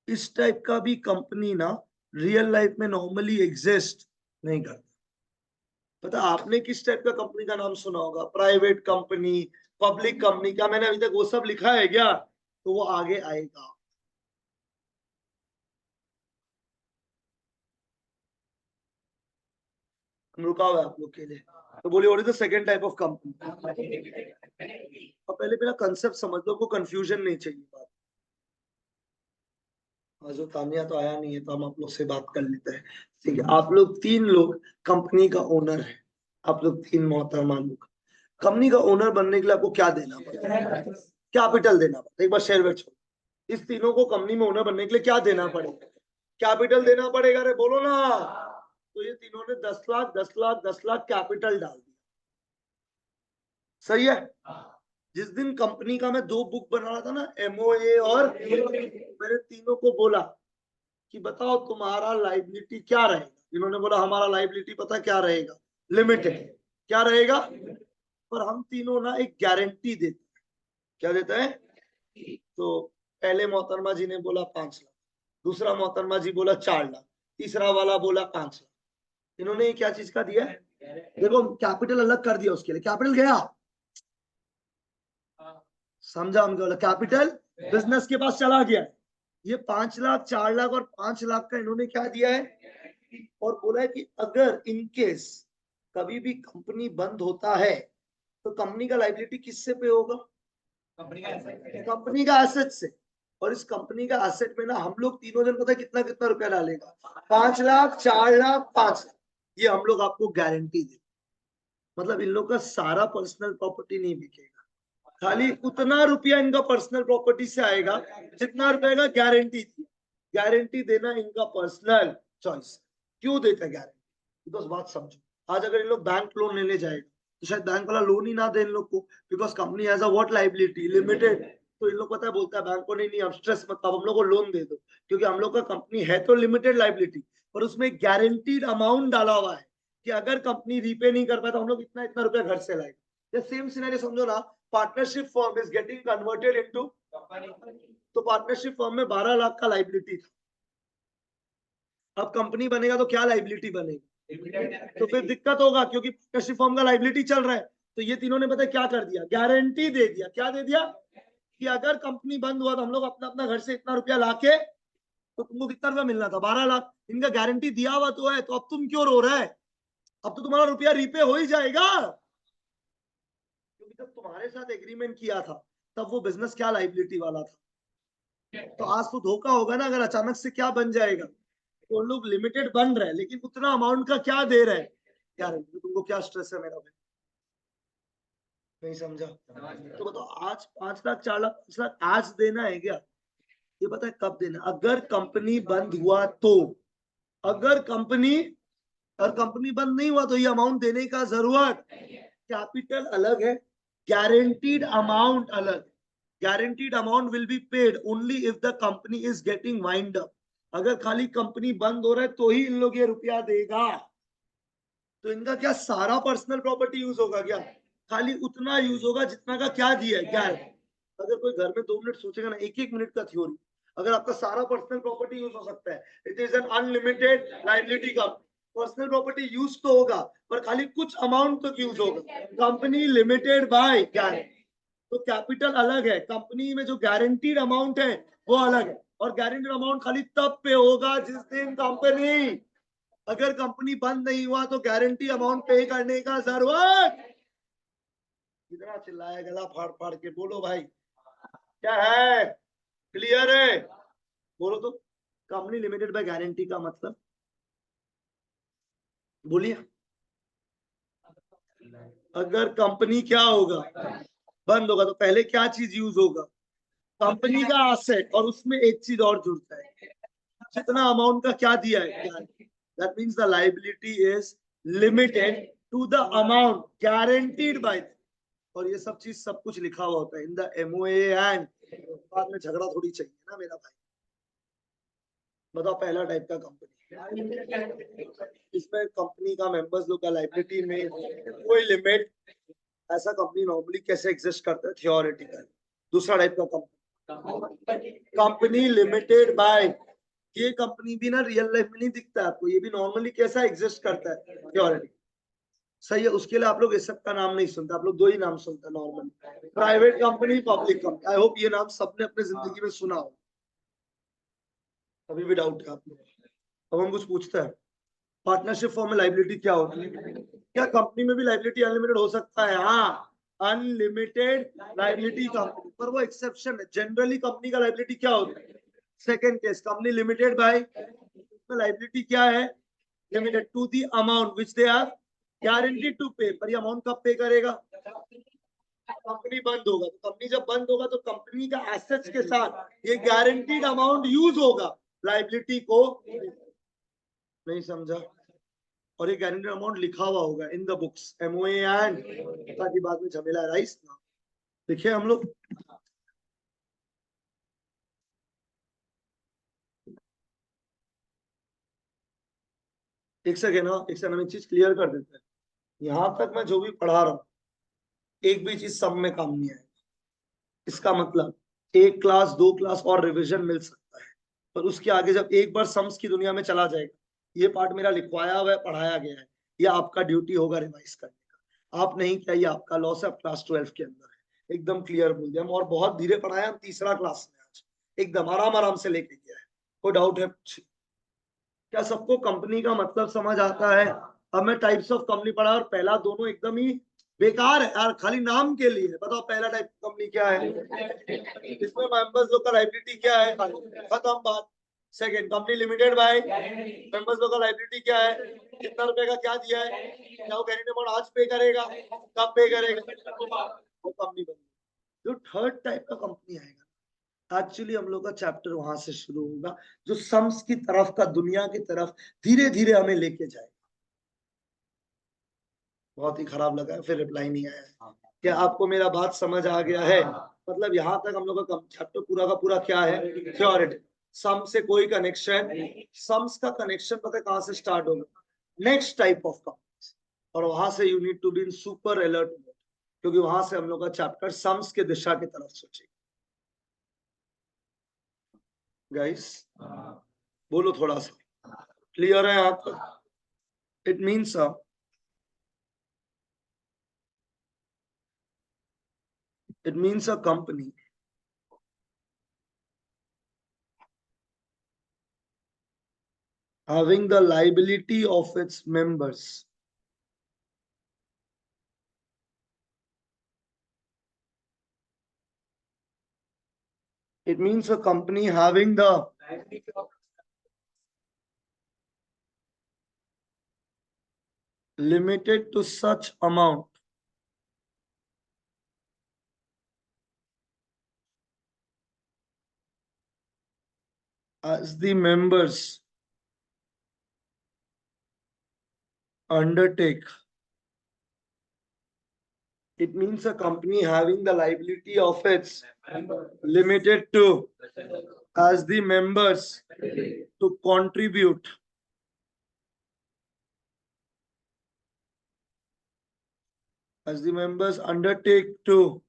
इस टाइप का भी कंपनी ना रियल लाइफ में नॉर्मली एग्जिस्ट नहीं करता। पता आपने किस टाइप का कंपनी का नाम सुना होगा, प्राइवेट कंपनी, पब्लिक कंपनी, क्या मैंने अभी तक वो सब लिखा है क्या, तो वो आगे आएगा। रुका हुआ है आप लोग के लिए, तो बोलिए what is the second type of company. अब पहले मेरा कंसेप्ट समझ लो, को कंफ्यूजन नहीं चाहिए बात। आज जो तानिया तो आया नहीं है तो हम आप लोग से बात कर लेते हैं। ठीक है, आप लोग 3 लोग कंपनी का ओनर है। आप लोग 3 मोहतरमा लोग कंपनी का ओनर बनने के लिए आपको क्या देना पड़ेगा? कैपिटल देना पड़ेगा। एक बार शेयर वेट छोड़ो, इस तीनों को कंपनी में ओनर बनने के लिए क्या देना पड़ेगा? कैपिटल देना पड़ेगा। अरे बोलो ना। तो ये तीनों ने 10 लाख 10 लाख 10 लाख कैपिटल डाल दिया। सही है। जिस दिन कंपनी का मैं 2 बुक बना रहा था ना, एमओए और मैंने तीनों को बोला कि बताओ तुम्हारा लाइबिलिटी क्या रहेगा। इन्होंने बोला हमारा लाइबिलिटी पता क्या रहेगा? लिमिटेड। क्या रहेगा? पर हम तीनों ना एक गारंटी देते हैं। क्या देते हैं? तो पहले मोहतरमा जी ने बोला 5 लाख, दूसरा मोहतरमा जी बोला 4 लाख, तीसरा वाला बोला 5 लाख। इन्होंने क्या चीज का दिया? देखो कैपिटल अलग कर दिया उसके लिए। कैपिटल गया, समझा? हम बोला कैपिटल बिजनेस के पास चला गया। ये 5 लाख 4 लाख और 5 लाख का इन्होंने क्या दिया है? और बोला है कि अगर इनकेस कभी भी कंपनी बंद होता है तो कंपनी का लाइबिलिटी किससे पे होगा? कंपनी का एसेट से। और इस कंपनी का एसेट में ना हम लोग तीनों जन पता है कितना कितना रुपया डालेगा? 5 लाख 4 लाख 5 लाख। ये हम लोग आपको गारंटी दे, मतलब इन लोग का सारा पर्सनल प्रॉपर्टी नहीं बिकेगा, खाली उतना रुपया इनका पर्सनल प्रॉपर्टी से आएगा जितना रुपया का गारंटी थी। गारंटी देना इनका पर्सनल चॉइस। क्यों देता है गारंटी? बिकॉज बात समझो, आज अगर इन लोग बैंक लोन लेने जाएगा तो शायद बैंक वाला लोन ही ना दे इन लोग को, because company has a what liability? Limited. तो इन लोग पता है बोलता है बैंक को, नहीं नहीं अब स्ट्रेस मत, अब हम लोग को लोन दे दो, क्योंकि हम लोग का कंपनी है तो लिमिटेड लाइबिलिटी, पर उसमें गारंटीड अमाउंट डाला हुआ है कि अगर कंपनी रीपे नहीं कर पाए तो हम लोग इतना इतना रुपया घर से लाएंगे। सेम सिनेरियो समझो ना, partnership firm is getting converted into, तो पार्टनरशिप फर्म में 12 लाख का लाइबिलिटी था। अब कंपनी बनेगा तो क्या लाइबिलिटी बनेगी? तो फिर दिक्कत होगा, क्योंकि पार्टनरशिप फर्म का लाइबिलिटी चल रहा है। तो ये तीनों ने पता क्या कर दिया? गारंटी दे दिया। क्या दे दिया? कि अगर कंपनी बंद हुआ तो हम लोग अपना अपना घर से इतना रुपया लाके, तो तुमको कितना रुपया मिलना था? 12 लाख। इनका गारंटी दिया हुआ तो है, तो अब तुम क्यों रो रहा है? अब तो तुम्हारा रुपया रीपे हो ही जाएगा, क्योंकि जब तुम्हारे साथ एग्रीमेंट किया था तब वो बिजनेस क्या लाइबिलिटी वाला था। तो आज तो धोखा होगा ना अगर अचानक से क्या बन जाएगा। तो लोग लिमिटेड बन रहे हैं लेकिन उतना अमाउंट का क्या दे रहे हैं? यार तुमको क्या स्ट्रेस है मेरा भाई? नहीं समझा? तो बताओ, आज 5 लाख 4 लाख 5 लाख आज देना है क्या? ये पता है कब देना? अगर कंपनी बंद हुआ तो। अगर कंपनी, और कंपनी बंद नहीं हुआ तो ये अमाउंट देने का जरूरत। कैपिटल अलग है, गारंटीड अमाउंट अलग। guaranteed amount will be paid only if the company is getting wind up। अगर खाली कंपनी बंद हो रहा है तो ही इन लोग ये रुपया देगा। तो इनका क्या सारा पर्सनल प्रॉपर्टी यूज होगा क्या? खाली उतना यूज होगा जितना का क्या दिया है। क्या है? अगर कोई घर में 2 मिनट सोचेगा ना, एक एक मिनट का थ्योरी, अगर आपका सारा पर्सनल प्रॉपर्टी यूज हो सकता है, it is an unlimited liability का। पर्सनल प्रॉपर्टी यूज तो होगा पर खाली कुछ अमाउंट तक यूज होगा। कंपनी लिमिटेड बाय क्या है? तो कैपिटल अलग है, कंपनी में जो गारंटीड अमाउंट है वो अलग है। और गारंटीड अमाउंट खाली तब पे होगा जिस दिन कंपनी, अगर कंपनी बंद नहीं हुआ तो गारंटी अमाउंट पे करने का जरूरत। कितना चिल्लाया, गला फाड़ फाड़ के बोलो भाई, क्या है? क्लियर है? बोलो तो। कंपनी लिमिटेड बाय गारंटी का मतलब बोलिए। अगर कंपनी क्या होगा? बंद होगा तो पहले क्या चीज यूज होगा? कंपनी का एसेट। और उसमें एक चीज और जुड़ता है, जितना अमाउंट का क्या दिया है, that means the liability is limited to the amount guaranteed by. और ये सब चीज सब कुछ लिखा हुआ होता है इन द एमओए एंड। बाद में झगड़ा थोड़ी चाहिए ना मेरा भाई। बताओ पहला टाइप का कंपनी, इसमें कंपनी का मेंबर्स लोग का लायबिलिटी में कोई लिमिट, ऐसा कंपनी नॉर्मली कैसे एग्जिस्ट करता है थियोरेटिकल। दूसरा टाइप का कंपनी, कंपनी लिमिटेड बाय। ये कंपनी भी ना रियल लाइफ में नहीं दिखता आपको, ये भी नॉर्मली कैसा एग्जिस्ट करता है थियोरेटिकल। सही है, उसके लिए आप लोग इस सब का नाम नहीं सुनते, आप लोग 2 ही नाम सुनते हैं normally, private company, public company. I hope ये नाम सबने अपने जिंदगी में सुना हो। अभी भी डाउट है आप लोग? अब हम कुछ पूछते हैं, पार्टनरशिप फॉर्म में लाइबिलिटी क्या होती है? क्या कंपनी में भी लाइबिलिटी अनलिमिटेड हो सकता है? हाँ, अनलिमिटेड लाइबिलिटी कंपनी, पर वो एक्सेप्शन है। जनरली कंपनी का लाइबिलिटी क्या होता है? Second case, company limited by, liability क्या है, limited to the amount which they are guaranteed to pay. पर ये अमाउंट कब पे करेगा, कंपनी बंद होगा। तो कंपनी जब बंद होगा तो कंपनी का एसेट्स के साथ ये गारंटीड अमाउंट यूज होगा, लाइबिलिटी को नहीं समझा। और ये गारंटीड अमाउंट लिखा हुआ होगा in the books, MOA and, ताकि बाद में झमेला राइस ना लिखे हम लोग। एक सेकेंड ना, एक सेकेंड, हम एक चीज क्लियर कर देते हैं। यहां तक मैं जो भी पढ़ा रहा हूँ एक भी चीज सब में काम नहीं आएगा। इसका मतलब एक क्लास दो क्लास और रिवीजन मिल सकता है, पर उसके आगे जब एक बार सम्स की दुनिया में चला जाएगा, ये पार्ट मेरा लिखवाया हुआ है, पढ़ाया गया है, ये आपका ड्यूटी होगा रिवाइज करने का। आप नहीं किया, ये आपका लॉस है, क्लास 12 के अंदर है, एकदम क्लियर बोल दिया हम। और बहुत धीरे पढ़ाया हम, तीसरा क्लास में आज एकदम आराम आराम से लेके गया है। कोई डाउट है? क्या सबको कंपनी का मतलब समझ आता है? अब मैं टाइप्स ऑफ कंपनी पढ़ा और पहला दोनों एकदम ही बेकार है यार, खाली नाम के लिए। बताओ पहला टाइप कंपनी क्या है, इसमें मेंबर्स लोग का लायबिलिटी क्या है, खत्म बात। Second, company limited bye, members लोग का लायबिलिटी क्या है, कितना रुपए का क्या दिया है, क्या वो गारंटी अमाउंट आज पे करेगा, कब पे करेगा, वो कंपनी बनी। जो थर्ड टाइप का कंपनी आएगा, एक्चुअली हम लोग का चैप्टर वहां से शुरू होगा, जो सम्स की तरफ का, दुनिया की तरफ धीरे धीरे हमें लेके जाएगा। बहुत ही खराब लगा है, फिर रिप्लाई नहीं आया है। क्या आपको मेरा बात समझ आ गया है? मतलब यहाँ तक हम लोग का चैप्टर पूरा का पूरा क्या है, थ्योरेटिकल। सम से कोई कनेक्शन, सम्स का कनेक्शन पता है कहां से स्टार्ट होगा, नेक्स्ट टाइप ऑफ कंपनी, और वहां से you need to be in super alert mode, क्योंकि वहां से हम लोग का चैप्टर सम्स के दिशा की तरफ सोचेगा। गाइस बोलो थोड़ा सा, क्लियर है यहाँ तक? It means a company having the liability of its members. It means a company having the limited to such amount as the members undertake. It means a company having the liability of its limited to as the members to contribute as the members undertake to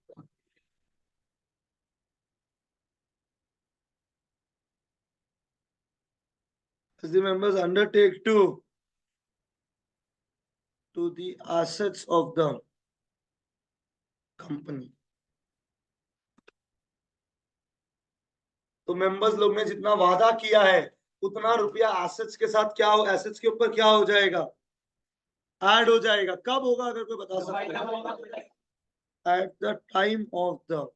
the assets of the company. तो members लोग ने जितना वादा किया है उतना रुपया assets के साथ क्या हो, एसेट्स के ऊपर क्या हो जाएगा, ऐड हो जाएगा। कब होगा अगर कोई बता सकता है? At the time of the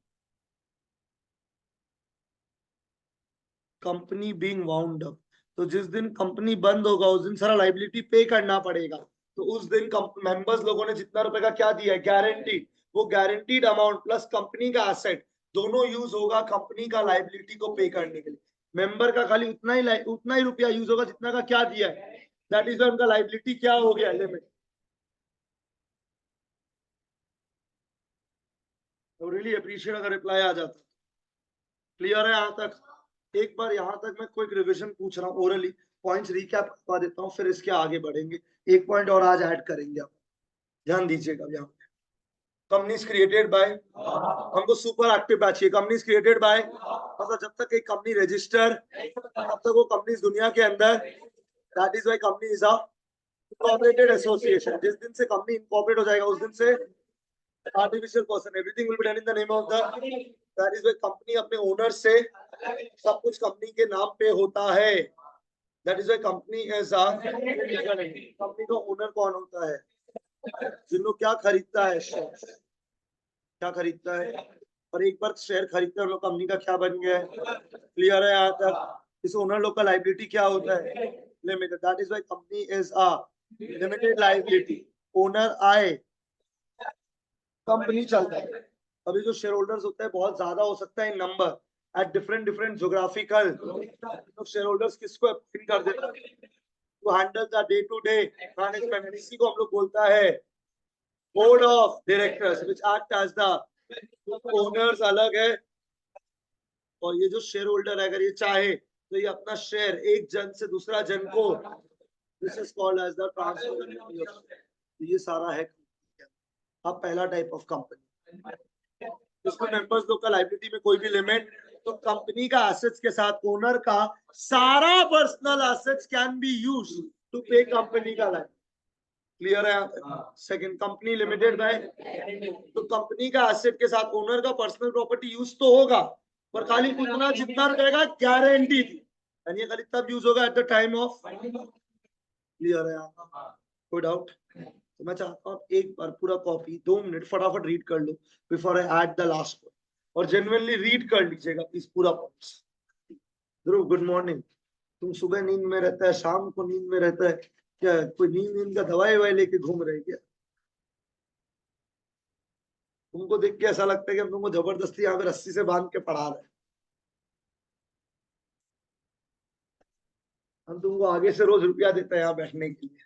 company being wound up. तो जिस दिन कंपनी बंद होगा उस दिन सारा लाइबिलिटी पे करना पड़ेगा। तो उस दिन मेंबर्स लोगों ने जितना रुपए का क्या दिया है, गारंटी, वो गारंटीड अमाउंट प्लस कंपनी का एसेट दोनों यूज होगा कंपनी का लाइबिलिटी को पे करने के लिए। मेंबर का खाली उतना ही रुपया यूज होगा जितना का क्या दिया है, दैट इज उनका लाइबिलिटी क्या हो गया, लिमिट। तो रियली अप्रिशिएट अगर रिप्लाई आ जाता। क्लियर है यहाँ तक? एक बार यहाँ तक मैं क्विक रिवीजन पूछ रहा हूँ, ओरली पॉइंट्स रिकैप करवा देता हूँ, फिर इसके आगे बढ़ेंगे। एक पॉइंट और आज ऐड करेंगे, आप ध्यान दीजिएगा। यहाँ कंपनीज क्रिएटेड बाय, हमको सुपर एक्टिव बैच चाहिए। कंपनीज क्रिएटेड बाय मतलब जब तक एक कंपनी रजिस्टर तब तक वो कंपनीज दुनिया के अंदर, that is why company is a incorporated association. जिस दिन से कंपनी इनकॉर्पोरेट हो जाएगा उस दिन से artificial person, everything will be done in the name of the, that is why company अपने ओनर से सब कुछ कंपनी के नाम पे होता है। That is why company is a, company का ओनर कौन होता है, जिन लोग क्या खरीदता है, क्या खरीदता है। और एक बार शेयर खरीदते हैं हम लोग, कंपनी का क्या बन गया है, क्लियर है यहाँ तक। इस ओनर लोग का लाइबिलिटी क्या होता है, limited, that is why company is a limited liability. Owner आए, कंपनी चलता है। अभी जो शेयर होल्डर्स होते हैं बहुत ज्यादा हो सकता है in number, at different different geographical, तो शेयर होल्डर्स किसको अपॉइंट कर देता है to handle the day to day management, इसी को हम लोग बोलता है board of directors which act as the owners. अलग है, और ये जो शेयर होल्डर है अगर ये चाहे तो ये अपना शेयर एक जन से दूसरा जन को, this is called as the transfer. ये सारा है अब पहला टाइप ऑफ कंपनी, जिसमें मेंबर्स लोग का लाइबिलिटी में कोई भी लिमिट, तो कंपनी का एसेट्स के साथ ओनर का सारा personal assets can be use to pay company का लाइफ। क्लियर है? सेकंड, कंपनी लिमिटेड बाय, तो कंपनी का एसेट के साथ ओनर का पर्सनल प्रॉपर्टी यूज तो होगा, पर खाली उतना जितना रहेगा गारंटी थी, यानी ये खाली तब यूज होगा at the time of. Clear है? कोई डाउट? तो मैं चाहता हूँ आप एक बार पूरा कॉपी 2 मिनट फटाफट रीड कर लो before I add the last point, और जेन्युइनली रीड कर लीजिएगा प्लीज पूरा पॉइंट्स। ध्रुव, गुड मॉर्निंग। तुम सुबह नींद में रहता है, शाम को नींद में रहता है, क्या कोई नींद नींद का दवाई ववाई लेके घूम रहे क्या? तुमको देख के ऐसा लगता है कि हम तुमको जबरदस्ती यहाँ पे रस्सी से बांध के पढ़ा रहे हैं। हम तुमको आगे से रोज रुपया देते हैं यहाँ बैठने के लिए।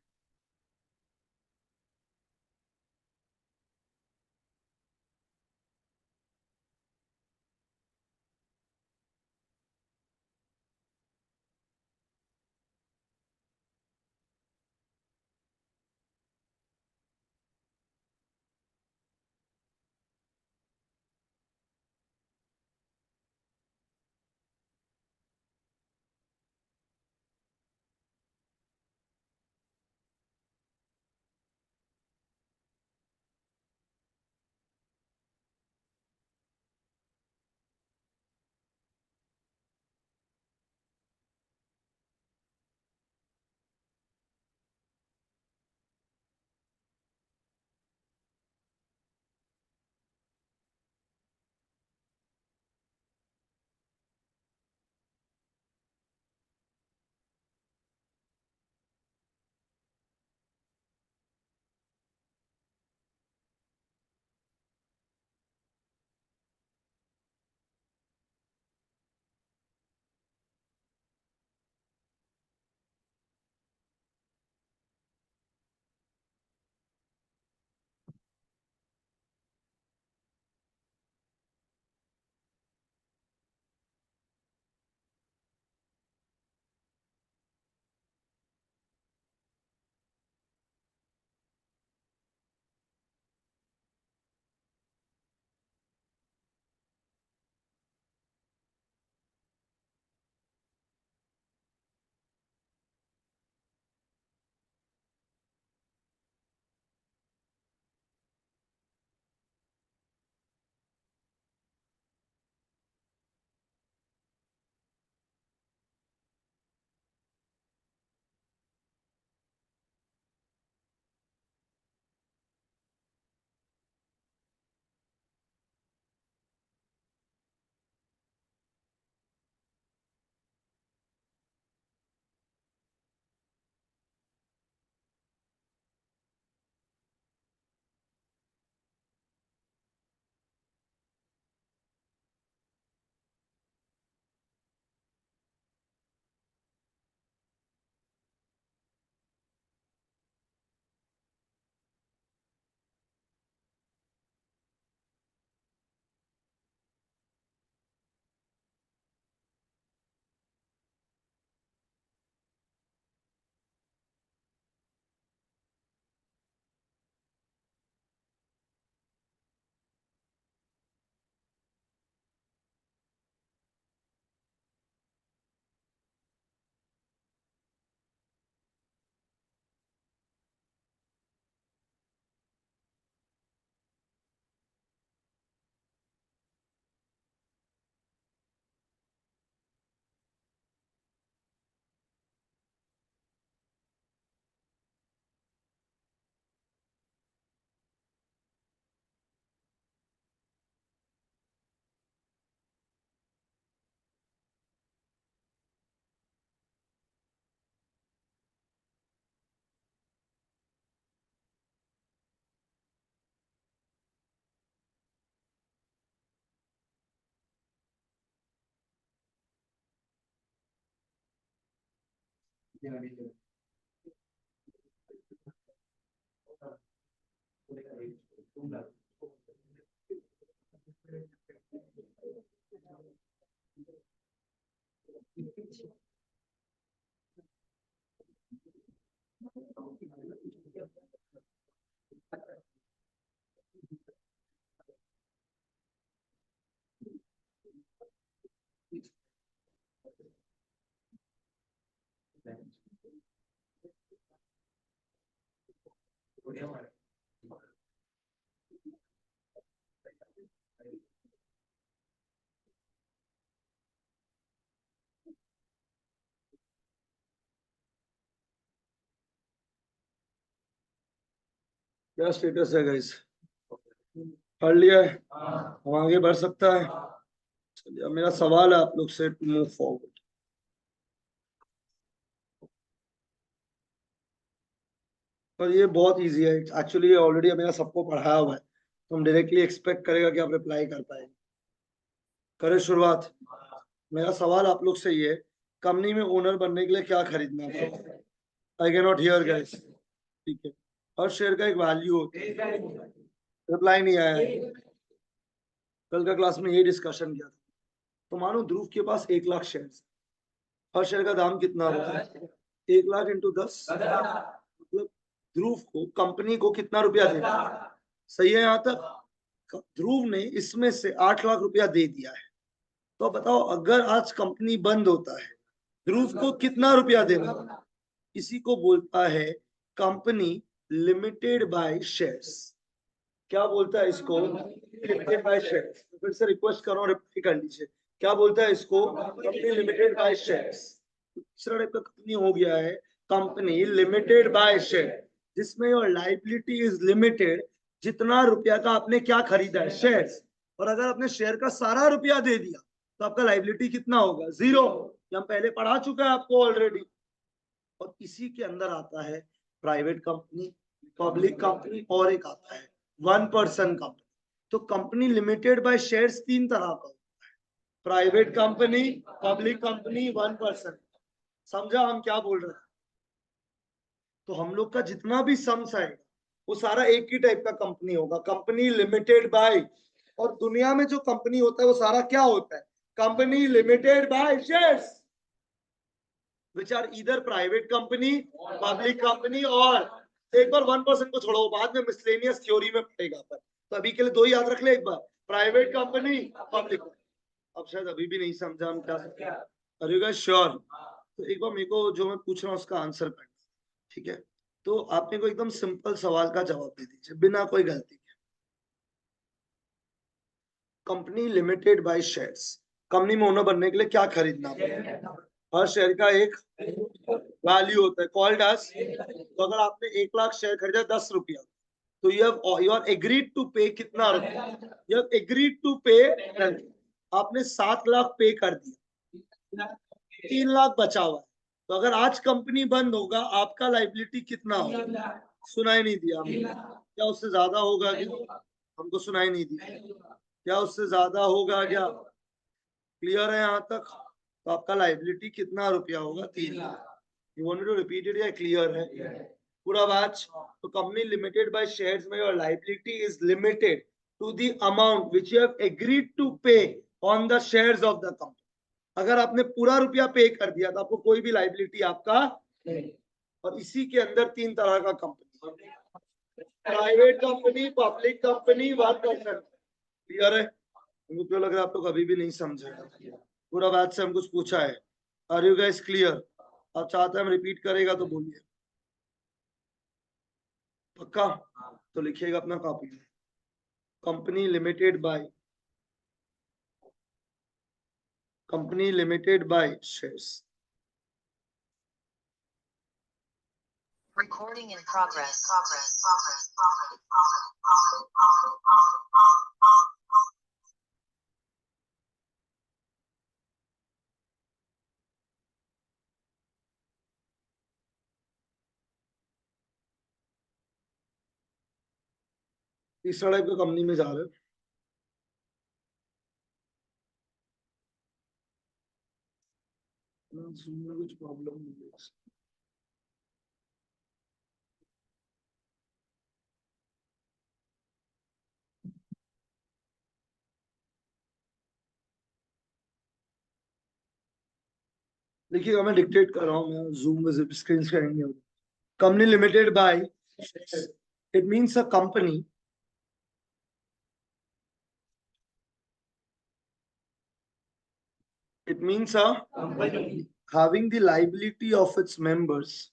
क्या स्टेटस है गाइस? पढ़ लिया है? हम आगे बढ़ सकता है? चलिए, अब मेरा सवाल है आप लोग से, टू मूव फॉरवर्ड। और ये बहुत इजी है एक्चुअली, ये ऑलरेडी मेरा सबको पढ़ाया हुआ है, तो हम डायरेक्टली एक्सपेक्ट करेगा कि आप रिप्लाई कर पाएंगे। करें शुरुआत। मेरा सवाल आप लोग से ये है, कंपनी में ओनर बनने के लिए क्या खरीदना है? I can not here guys. ठीक है, हर शेयर का एक वैल्यू होता है। रिप्लाई नहीं आया है। कल का क्लास में ये डिस्कशन किया था। तो मानो ध्रुव के पास 1 लाख शेयर, हर शेयर का दाम कितना होगा? 1 लाख इंटू 10, मतलब ध्रुव को, कंपनी को कितना रुपया देना? सही है यहाँ तक? ध्रुव ने इसमें से 8 लाख रुपया दे दिया है। तो बताओ, अगर आज कंपनी बंद होता है, ध्रुव को कितना रुपया देना? इसी को बोलता है कंपनी लिमिटेड बाय शेयर्स। क्या बोलता है इसको? Limited by shares. फिर से रिक्वेस्ट करो, रिप्लाई कर लीजिए। क्या बोलता है इसको? Company limited by shares. तीसरा टाइप का कंपनी हो गया है कंपनी लिमिटेड बाय शेयर, जिसमें योर लाइबिलिटी इज लिमिटेड। जितना रुपया का आपने क्या खरीदा है? शेयर्स। और अगर आपने शेयर का सारा रुपया दे दिया तो आपका लाइबिलिटी कितना होगा? 0। हम पहले पढ़ा चुका है आपको ऑलरेडी। और इसी के अंदर आता है प्राइवेट कंपनी, पब्लिक कंपनी, और एक आता है 1 पर्सन कंपनी। तो कंपनी लिमिटेड बाय शेयर्स 3 तरह का होता है: private company, public company, 1 person. समझा हम क्या बोल रहे हैं? तो हम लोग का जितना भी सम्स आएगा वो सारा एक ही टाइप का कंपनी होगा, कंपनी लिमिटेड बाय। और दुनिया में जो कंपनी होता है वो सारा क्या होता है? Company limited by shares, which are either private company, public company, और एक बार 1 पर्सन को छोड़ो, बाद में मिसलेनियस थ्योरी में पड़ेगा पर, तो अभी के लिए 2 याद रख ले एक बार: प्राइवेट कंपनी, पब्लिक। अब शायद अभी भी नहीं समझा हम क्या सकते हैं। Are you guys sure? तो एक बार मेरे को जो मैं पूछ रहा हूँ उसका आंसर करना, ठीक है? तो आप मेरे को एकदम सिंपल सवाल का जवाब दे दीजिए बिना कोई गलती के। Company limited by shares, company में ओनर बनने के लिए क्या खरीदना पड़ेगा? हर शेयर का एक वैल्यू होता है, कॉल्ड एज। तो अगर आपने 1 लाख शेयर खरीदा 10 रुपया, तो यू आर एग्रीड टू पे कितना रुपया? यू हैव एग्रीड टू पे। आपने 7 लाख पे कर दिया, 3 लाख बचा हुआ है। तो अगर आज कंपनी बंद होगा, आपका लाइबिलिटी कितना होगा? सुनाई नहीं दिया हमको। क्या उससे ज्यादा होगा क्या? हमको सुनाई नहीं दिया। क्या उससे ज्यादा होगा क्या? क्लियर है यहाँ तक? तो आपका लाइबिलिटी कितना रुपया होगा? 3 lakh. You want to repeat it या क्लियर है पूरा बात? तो कंपनी लिमिटेड बाय शेयर्स में your liability is limited to the amount which you have agreed to pay on the shares of the company. अगर आपने पूरा रुपया पे कर दिया तो आपको कोई भी लाइबिलिटी आपका नहीं। और इसी के अंदर 3 तरह का company: private company, public company, 1 person. Clear है? हमको क्यों लग रहा है आप लोग अभी भी नहीं समझे? पूरा बात से हम कुछ पूछा है। Are you guys clear? आप चाहते हैं हम रिपीट करेगा तो बोलिए। पक्का? तो लिखिएगा अपना कॉपी में, company limited bye, company limited by shares. Recording in progress. तीसरा टाइप का कंपनी में जा रहे हो, कुछ प्रॉब्लम नहीं है। देखिएगा, मैं डिक्टेट कर रहा हूँ, मैं जूम में स्क्रीन करेंगे। Company limited bye, it means a company it means a having the liability of its members.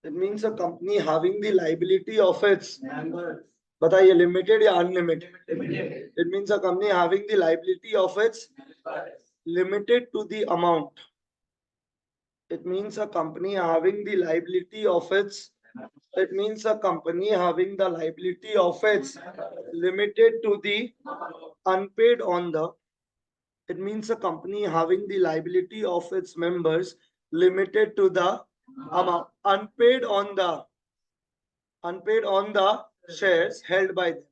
It means a company having the liability of its बताइए लिमिटेड या unlimited? It means a company having the liability of its limited to the amount. It means a company having the liability of its it means a company having the liability of its limited to the unpaid on the it means a company having the liability of its members limited to the amount unpaid on the shares held by them.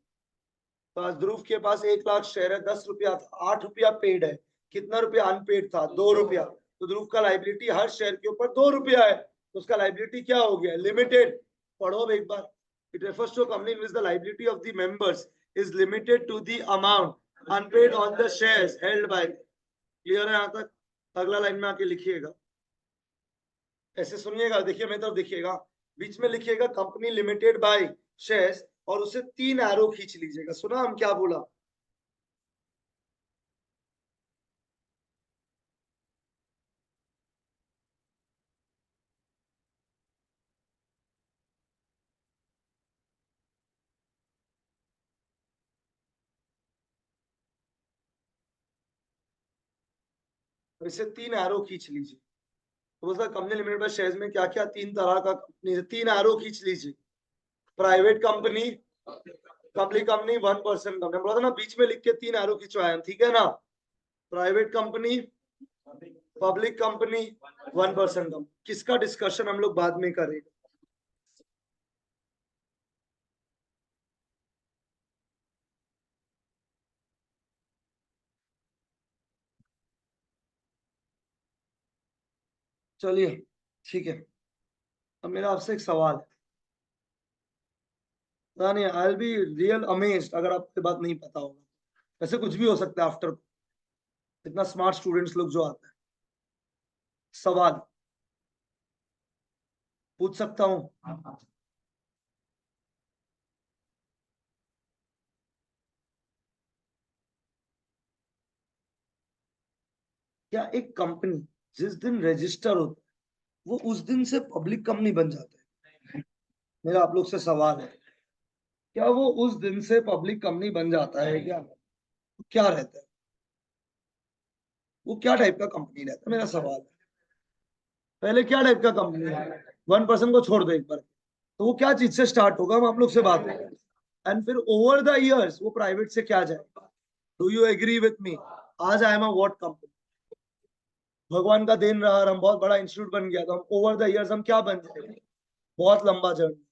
तो आज ध्रुव के पास 1 lakh share है, 10 रुपया था, 8 रुपया paid है, कितना रुपया अनपेड था? 2 रुपया। तो ध्रुव का लाइबिलिटी हर शेयर के ऊपर 2 रुपया है, तो उसका लाइबिलिटी क्या हो गया? लिमिटेड। पढ़ो अब एक बार। It refers to company which the liability of the members is limited to the amount unpaid on the shares held by. Clear है यहाँ तक? अगला लाइन में आके लिखिएगा, ऐसे सुनिएगा, देखिए मेरी तरफ देखिएगा, बीच में लिखिएगा कंपनी लिमिटेड बाय शेयर्स और उसे 3 एरो खींच लीजिएगा। सुना हम क्या बोला? इसे 3 एरो खींच लीजिए। तो बोलता कंपनी लिमिटेड बाय शेयर्स में क्या क्या 3 तरह का कंपनी, 3 एरो खींच लीजिए। Private company, public company, 1% company. बोला था ना बीच में लिख के 3 एरो खिंचवाए, ठीक है ना? Private company, public company, 1% company. किसका डिस्कशन हम लोग बाद में करेंगे। चलिए ठीक है, अब मेरा आपसे एक सवाल है। नहीं, I will be real amazed अगर आपको बात नहीं पता होगा। वैसे कुछ भी हो सकता है आफ्टर, इतना स्मार्ट स्टूडेंट्स लोग जो आते हैं। सवाल पूछ सकता हूँ? क्या एक कंपनी जिस दिन रजिस्टर होता है वो उस दिन से पब्लिक कंपनी बन जाता है? मेरा आप लोग से सवाल है, क्या वो उस दिन से पब्लिक कंपनी बन जाता है क्या? क्या रहता है वो, क्या टाइप का कंपनी रहता है? मेरा सवाल है, पहले क्या टाइप का कंपनी है? 1% को छोड़ दो एक बार, तो वो क्या चीज से स्टार्ट होगा, हम आप लोग से बात करेंगे। एंड फिर ओवर द इयर्स वो प्राइवेट से क्या जाएगा? Do you agree with me? आज I am a what company, भगवान का देन रहा, हम बहुत बड़ा इंस्टीट्यूट बन गया, तो हम ओवर द इयर्स हम क्या बन जाएंगे? बहुत लंबा जर्नी।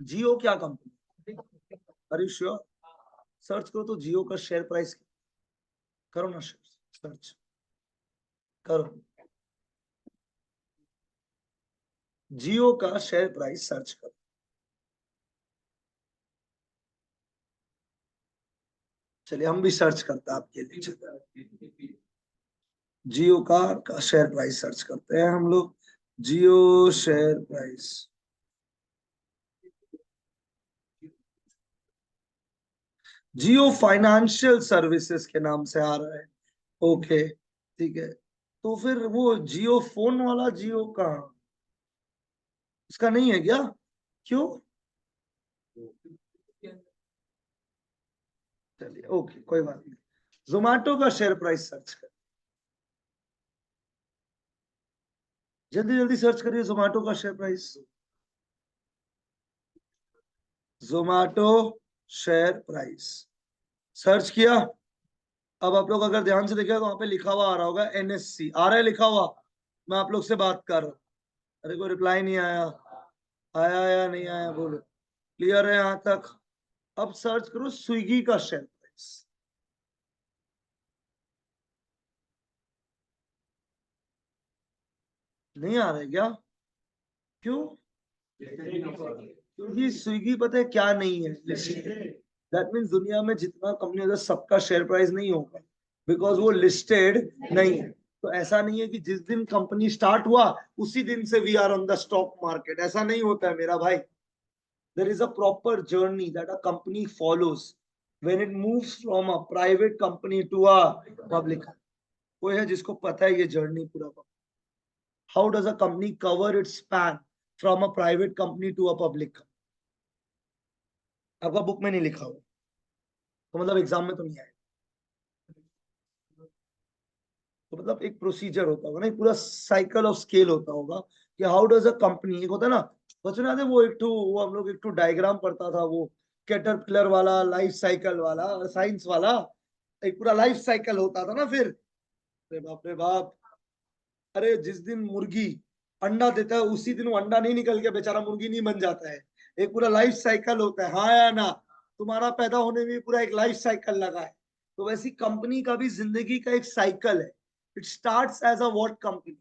जियो क्या कंपनी? अरे श्योर, सर्च करो तो जियो का शेयर प्राइस करो ना, सर्च करो, जियो का शेयर प्राइस सर्च करो। चलिए हम भी सर्च करते हैं आपके लिए, जियो का शेयर प्राइस सर्च करते हैं हम लोग। जियो शेयर प्राइस, जियो फाइनेंशियल सर्विसेज के नाम से आ रहा है। ओके ठीक है, तो फिर वो जियो फोन वाला जियो का, उसका नहीं है क्या? क्यों? चलिए ओके, कोई बात नहीं। जोमैटो का शेयर प्राइस सर्च कर, जल्दी जल्दी सर्च करिए जोमैटो का share price. Zomato share price search किया। अब आप लोग अगर ध्यान से देखिए तो वहां पे लिखा हुआ आ रहा होगा एनएससी, आ रहा है लिखा हुआ। मैं आप लोग से बात कर रहा हूँ, अरे कोई रिप्लाई नहीं आया, आया या नहीं आया बोलो। क्लियर है यहाँ तक? अब सर्च करो स्विगी का शेयर प्राइस। नहीं आ रहा है क्या? क्यों? क्योंकि स्विगी पता है क्या नहीं है, दैट मीन्स दुनिया में जितना कंपनी होगा सबका शेयर प्राइस नहीं होगा। बिकॉज वो लिस्टेड नहीं है। तो ऐसा नहीं है कि जिस दिन कंपनी स्टार्ट हुआ उसी दिन से we are on the stock market, ऐसा नहीं होता है मेरा भाई। There is a proper journey that a company follows when it moves from a private company to a public. कोई है जिसको पता है ये जर्नी पूरा? How does a company cover its span from a private company to a public? आपका book में नहीं लिखा हुआ तो मतलब एग्जाम में तो नहीं आएगा। तो मतलब एक प्रोसीजर होता होगा ना, एक पूरा साइकिल ऑफ स्केल होता होगा कि हाउ डज अ कंपनी, एक होता है ना बच्चों याद है वो एक वो हम लोग एक डायग्राम पढ़ता था, वो कैटरपिलर वाला, लाइफ साइकिल वाला, साइंस वाला, एक पूरा लाइफ साइकिल होता था ना। फिर अरे बाप रे बाप, अरे जिस दिन मुर्गी अंडा देता है उसी दिन वो अंडा नहीं निकल के बेचारा मुर्गी नहीं बन जाता है। एक पूरा लाइफ साइकिल होता है, हाँ या ना? तुम्हारा पैदा होने में पूरा एक लाइफ साइकिल लगा है। तो वैसी कंपनी का भी जिंदगी का एक साइकिल है। It starts as a what company,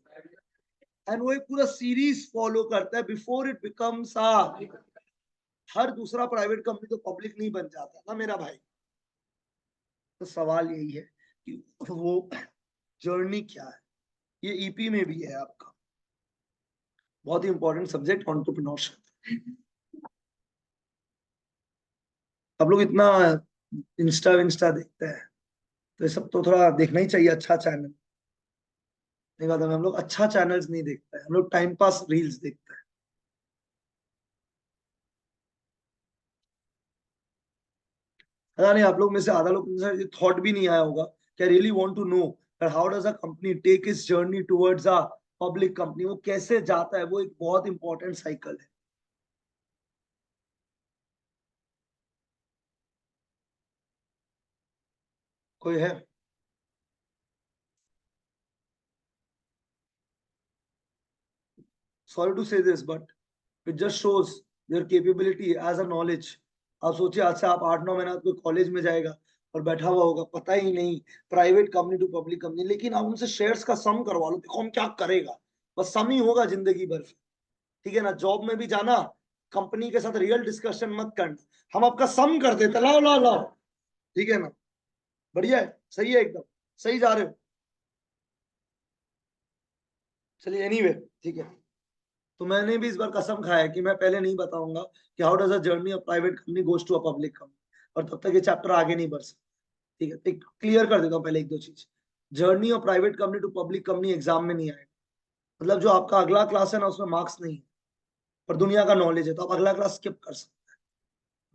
and वो एक पूरा सीरीज फॉलो करता है बिफोर इट बिकम्स अ। हर दूसरा प्राइवेट कंपनी तो पब्लिक नहीं बन जाता ना मेरा भाई। तो सवाल यही है कि वो जर्नी क्या है। ये ईपी में भी है आपका, बहुत ही इंपॉर्टेंट सब्जेक्ट एंटरप्रेन्योरशिप। आप लोग इतना इंस्टा विंस्टा देखते हैं तो ये सब तो थोड़ा देखना ही चाहिए, अच्छा चैनल। नहीं बात है, हम लोग अच्छा चैनल्स नहीं देखते हैं, हम लोग टाइम पास रील्स देखते हैं। पता नहीं आप लोग में से आधा लोग ये थॉट भी नहीं आया होगा कि I really want to know how does a company take its journey towards a public company. वो कैसे जाता है, वो एक बहुत इंपॉर्टेंट साइकिल है। कोई है? Sorry to say this but it just shows their capability as a knowledge. आप सोचिए आज से आप 8-9 महीना कोई कॉलेज में जाएगा और बैठा हुआ होगा, पता ही नहीं private company to public company, लेकिन आप उनसे शेयर्स का सम करवा लो, देखो हम क्या करेगा। बस सम ही होगा जिंदगी भर। ठीक है ना? जॉब में भी जाना, कंपनी के साथ रियल डिस्कशन मत करना, हम आपका सम कर देते, लाओ लाओ लाओ। ठीक है ना? बढ़िया है, सही है, एकदम सही जा रहे हो। चलिए एनीवे, ठीक है। तो मैंने भी इस बार कसम खाया है कि मैं पहले नहीं बताऊंगा कि how does a journey of private company goes to a public company, और तब तक ये चैप्टर आगे नहीं बढ़ सकता। ठीक है, तो क्लियर कर देता हूँ पहले एक दो चीज। Journey of private company to public company exam में नहीं आएगा। मतलब जो आपका अगला क्लास है ना उसमें मार्क्स नहीं है, पर दुनिया का नॉलेज है, तो आप अगला क्लास स्किप कर सकते हैं,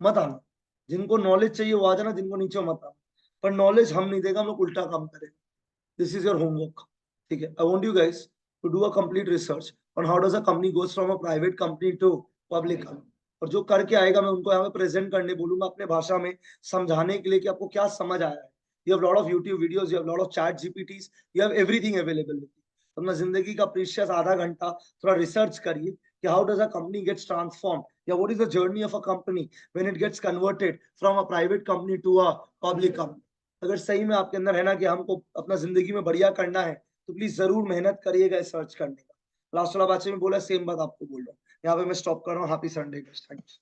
मत आना। जिनको नॉलेज चाहिए वो आ जाना, जिनको नीचे मत आना। पर नॉलेज हम नहीं देगा, हम लोग उल्टा काम करेंगे। This is your homework. ठीक है, I want you guys to do a complete research on how does a company goes from a private company to public company. और जो करके आएगा मैं उनको यहाँ पे प्रेजेंट करने बोलूंगा अपने भाषा में, समझाने के लिए कि आपको क्या समझ आया है। You have lot of YouTube videos, you have lot of chat GPTs, you have everything available with you. अपना जिंदगी का प्रीशियस आधा घंटा थोड़ा रिसर्च करिए कि how does a company gets transform, या what is the journey of a company when it gets converted from a private company to a public company. अगर सही में आपके अंदर है ना कि हमको अपना जिंदगी में बढ़िया करना है, तो प्लीज जरूर मेहनत करिएगा सर्च करने का। लास्ट वाला बच्चे में बोला, सेम बात आपको बोल रहा हूँ। यहाँ पे मैं स्टॉप कर रहा हूँ। Happy Sunday, thanks.